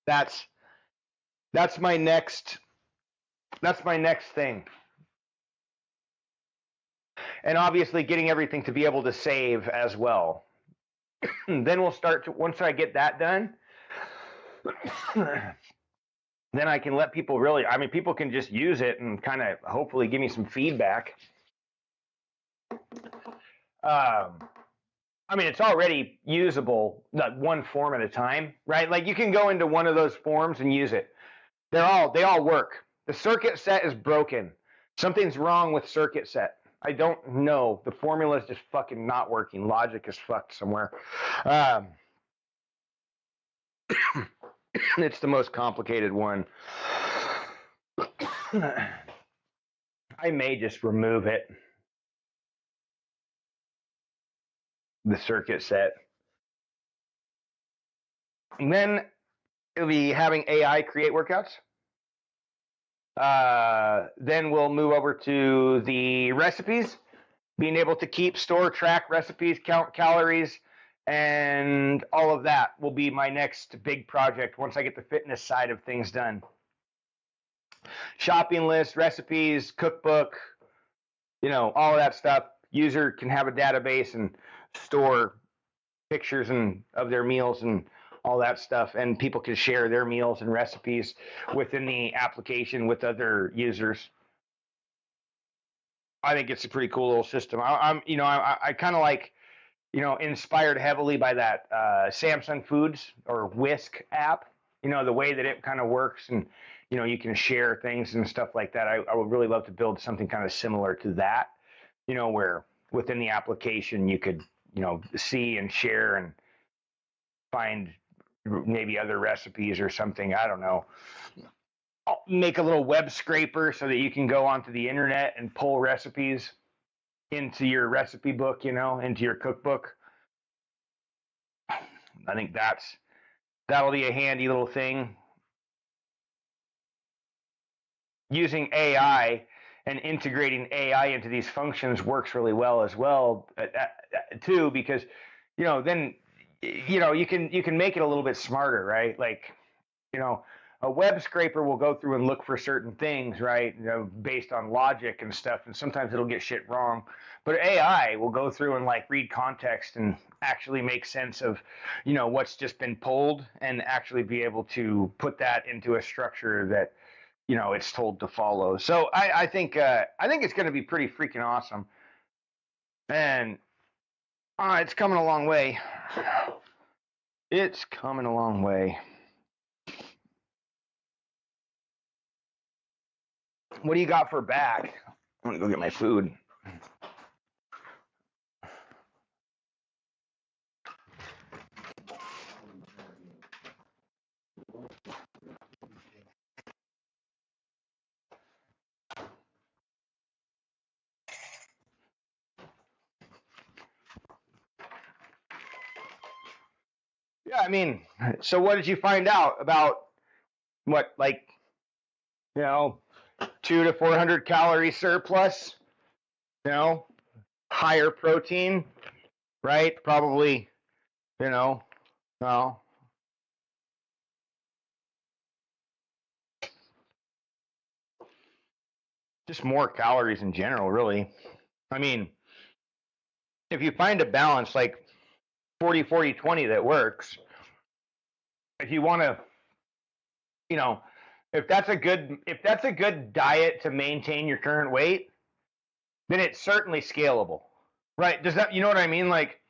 That's my next thing. And obviously getting everything to be able to save as well. Then we'll start to, once I get that done, then I can let people people can just use it and kind of hopefully give me some feedback. It's already usable, one form at a time, right? Like, you can go into one of those forms and use it. They all work. The circuit set is broken. Something's wrong with circuit set. I don't know. The formula is just fucking not working. Logic is fucked somewhere. It's the most complicated one. I may just remove it. the circuit set. And then it'll be having AI create workouts. Then we'll move over to the recipes, being able to keep, store, track recipes, count calories, and all of that will be my next big project once I get the fitness side of things done. Shopping list, recipes, cookbook, all of that stuff. User can have a database and store pictures of their meals and all that stuff, and people can share their meals and recipes within the application with other users. I think it's a pretty cool little system. I kind of like, inspired heavily by that Samsung Foods or Whisk app. The way that it kind of works, and you can share things and stuff like that. I would really love to build something kind of similar to that. Where within the application you could see and share and find maybe other recipes or something. I don't know. I'll make a little web scraper so that you can go onto the internet and pull recipes into your recipe book, into your cookbook. I think that'll be a handy little thing. Using AI and integrating AI into these functions works really well as well, too, because then you can make it a little bit smarter, right? Like, a web scraper will go through and look for certain things, right? Based on logic and stuff, and sometimes it'll get shit wrong. But AI will go through and read context and actually make sense of, what's just been pulled, and actually be able to put that into a structure that, it's told to follow. So I think it's going to be pretty freaking awesome, and it's coming a long way. It's coming a long way. What do you got for back? I'm gonna go get my food. Yeah, I mean, so what did you find out about what, 200 to 400 calorie surplus, higher protein, right? Probably, well, just more calories in general, really. I mean, if you find a balance like 40, 40, 20 that works, if you want to, if that's a good diet to maintain your current weight, then it's certainly scalable, right? Does that, you know what I mean? Like,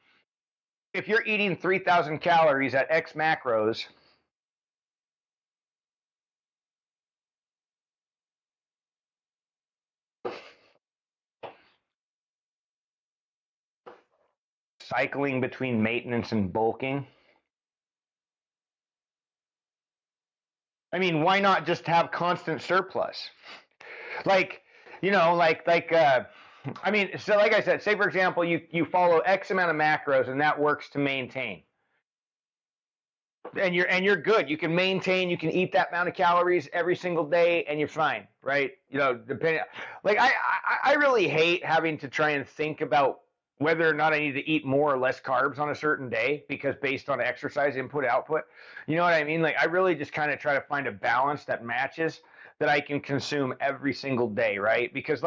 if you're eating 3,000 calories at X macros, cycling between maintenance and bulking, I mean, why not just have constant surplus? I mean, so like I said, say for example, you follow X amount of macros and that works to maintain. And you're good. You can maintain, you can eat that amount of calories every single day and you're fine, right? Depending, I really hate having to try and think about whether or not I need to eat more or less carbs on a certain day, because based on exercise input output, you know what I mean? I really just kind of try to find a balance that matches, that I can consume every single day, right? Because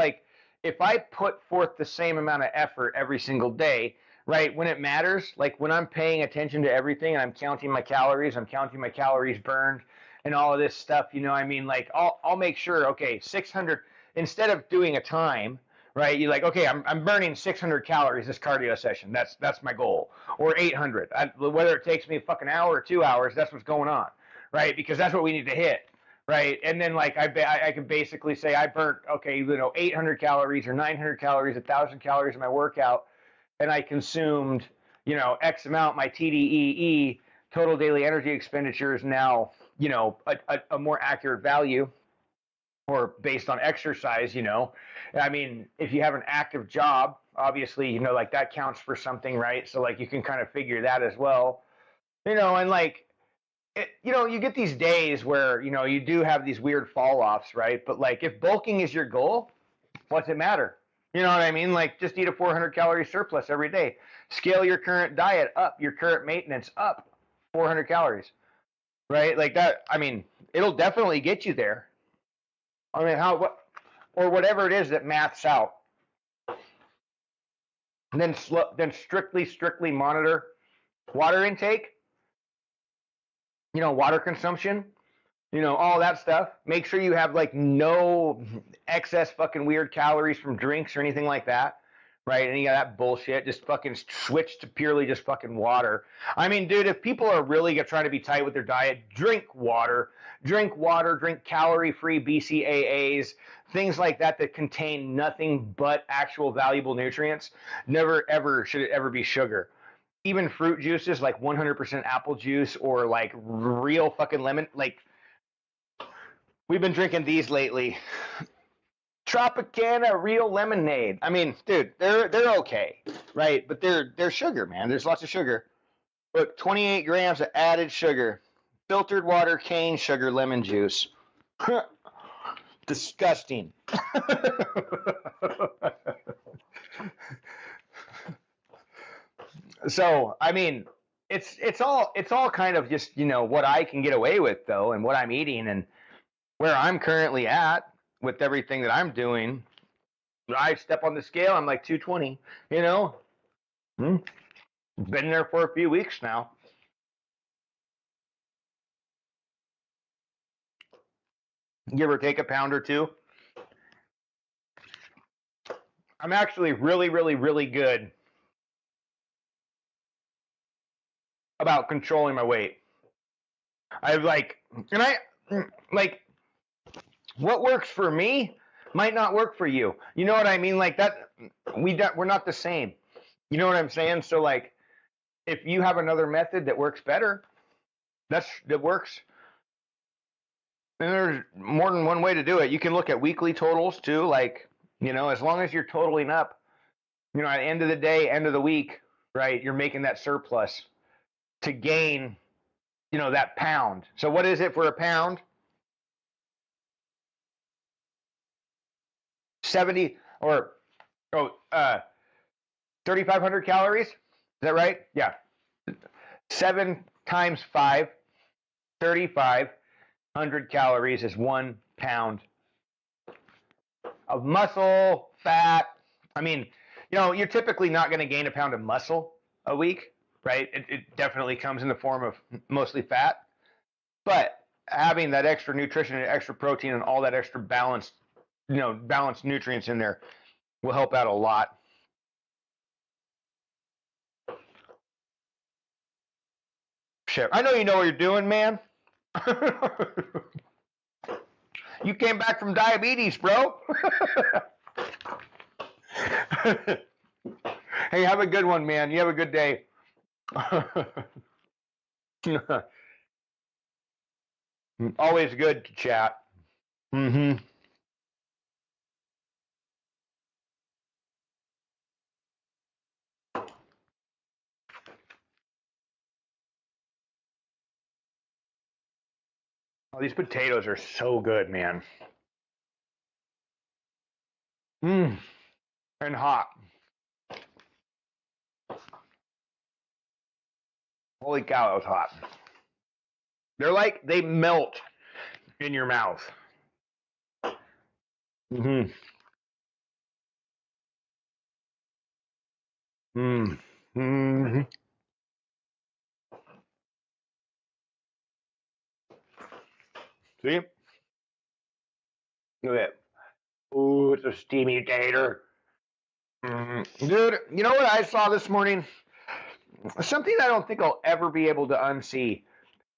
if I put forth the same amount of effort every single day, right, when it matters, when I'm paying attention to everything and I'm counting my calories, I'm counting my calories burned and all of this stuff, I'll make sure, okay, 600, instead of doing a time, right? You're okay, I'm burning 600 calories this cardio session. That's my goal. Or 800. Whether it takes me a fucking hour or 2 hours, that's what's going on, right? Because that's what we need to hit, right? And then I can basically say I burnt, 800 calories or 900 calories, 1,000 calories in my workout, and I consumed, X amount. My TDEE, total daily energy expenditure, is now, a more accurate value, or based on exercise, I mean, if you have an active job, obviously, you know, like that counts for something, right? So like you can kind of figure that as well, you know, and like, you know, you get these days where, you know, you do have these weird fall offs, right? But like if bulking is your goal, what's it matter? You know what I mean? Like just eat a 400 calorie surplus every day. Scale your current diet up, your current maintenance up 400 calories, right? Like that. I mean, it'll definitely get you there. I mean, or whatever it is that maths out. And then strictly monitor water intake, you know, water consumption, you know, all that stuff. Make sure you have like no excess fucking weird calories from drinks or anything like that, right? Any of that bullshit. Just fucking switch to purely just fucking water. I mean, dude, if people are really trying to be tight with their diet, drink water, drink calorie-free BCAAs, things like that that contain nothing but actual valuable nutrients. Never, ever should it ever be sugar. Even fruit juices like 100% apple juice or like real fucking lemon, like we've been drinking these lately. Tropicana real lemonade. I mean, dude, they're okay, right? But they're sugar, man. There's lots of sugar. But 28 grams of added sugar, filtered water, cane sugar, lemon juice. Disgusting. So, I mean, it's all kind of just, you know, what I can get away with though, and what I'm eating and where I'm currently at with everything that I'm doing. I step on the scale, I'm like 220, you know. Been there for a few weeks now. Give or take a pound or two. I'm actually really, really, really good about controlling my weight. What works for me might not work for you. You know what I mean? Like that, we're not the same. You know what I'm saying? So like, if you have another method that works better, that works. And there's more than one way to do it. You can look at weekly totals too. Like, you know, as long as you're totaling up, you know, at the end of the day, end of the week, right? You're making that surplus to gain, you know, that pound. So what is it for a pound? 70 or 3,500 calories. Is that right? Yeah. 7 times 5, 3,500 calories is 1 pound of muscle, fat. I mean, you know, you're typically not going to gain a pound of muscle a week, right? It definitely comes in the form of mostly fat, but having that extra nutrition and extra protein and all that extra balanced, you know, balanced nutrients in there will help out a lot. Shit, I know you know what you're doing, man. You came back from diabetes, bro. Hey, have a good one, man. You have a good day. Always good to chat. Mm-hmm. Oh, these potatoes are so good, man. And hot. Holy cow, that was hot. They're like, they melt in your mouth. Mm-hmm. Mm-hmm. See? Look at that. Ooh, it's a steamy tater. Dude, you know what I saw this morning? Something I don't think I'll ever be able to unsee.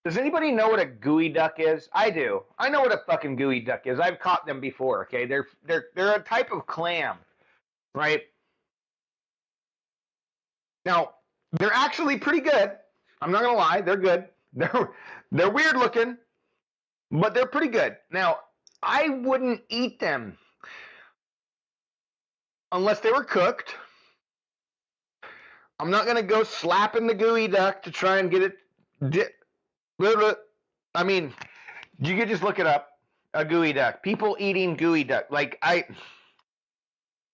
Does anybody know what a gooey duck is? I do. I know what a fucking gooey duck is. I've caught them before, okay? They're a type of clam, right? Now, they're actually pretty good. I'm not gonna lie, they're good. They're weird looking, but they're pretty good. Now, I wouldn't eat them unless they were cooked, I'm not gonna go slapping the gooey duck to try and get it. I mean, you could just look it up. A gooey duck. People eating gooey duck. Like I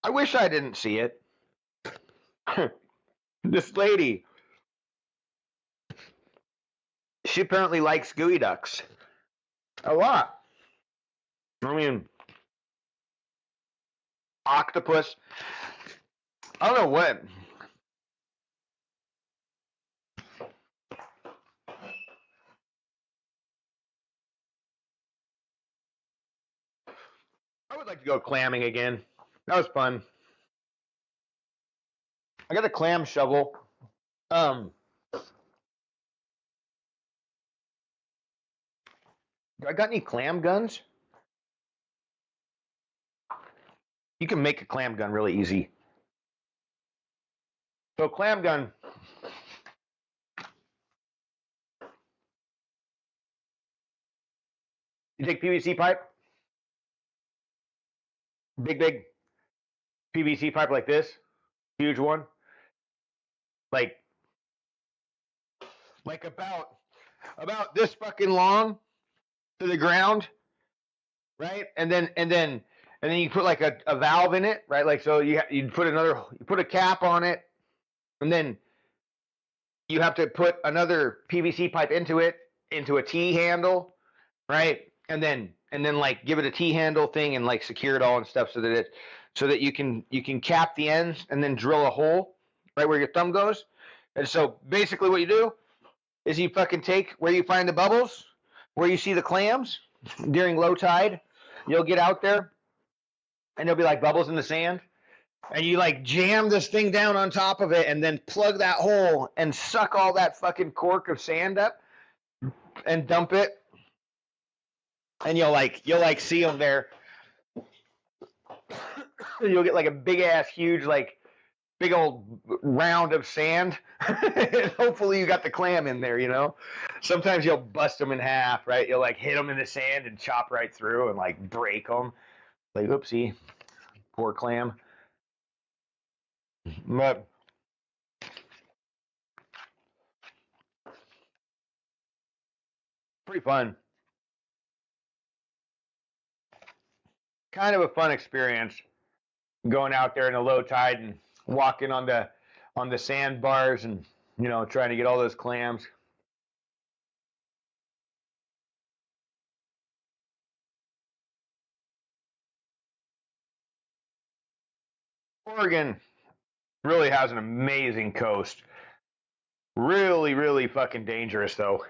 wish I didn't see it. This lady, she apparently likes gooey ducks a lot. I mean, octopus. I don't know what. I would like to go clamming again. That was fun. I got a clam shovel. Do I got any clam guns? You can make a clam gun really easy. So clam gun. You take PVC pipe, big PVC pipe like this, huge one, like about this fucking long to the ground, right? And then you put like a valve in it, right? Like so you put a cap on it, and then you have to put another PVC pipe into a T handle, right? And then like give it a T handle thing and like secure it all and stuff so that you can cap the ends and then drill a hole right where your thumb goes. And so basically what you do is you fucking take where you find the bubbles, where you see the clams during low tide, you'll get out there and there'll be like bubbles in the sand. And you like jam this thing down on top of it and then plug that hole and suck all that fucking cork of sand up and dump it. And you'll see them there. You'll get like a big ass, huge, like big old round of sand. And hopefully you got the clam in there, you know? Sometimes you'll bust them in half, right? You'll like hit them in the sand and chop right through and like break them. Like, oopsie, poor clam. But pretty fun. Kind of a fun experience going out there in a low tide and walking on the sandbars and, you know, trying to get all those clams. Oregon really has an amazing coast. Really, really fucking dangerous though.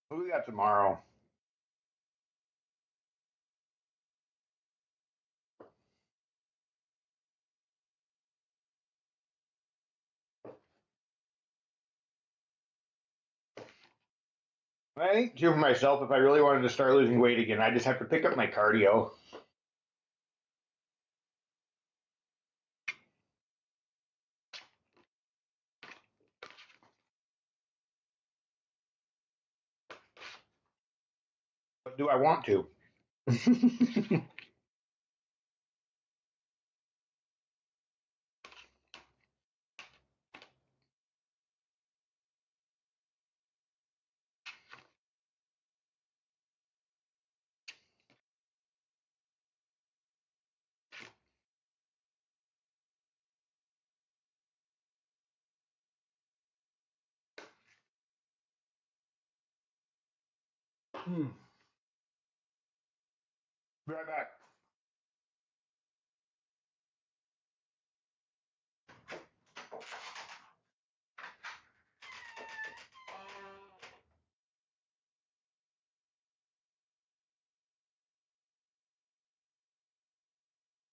What do we got tomorrow? I think too for myself, if I really wanted to start losing weight again, I just have to pick up my cardio. But do I want to? Be right back.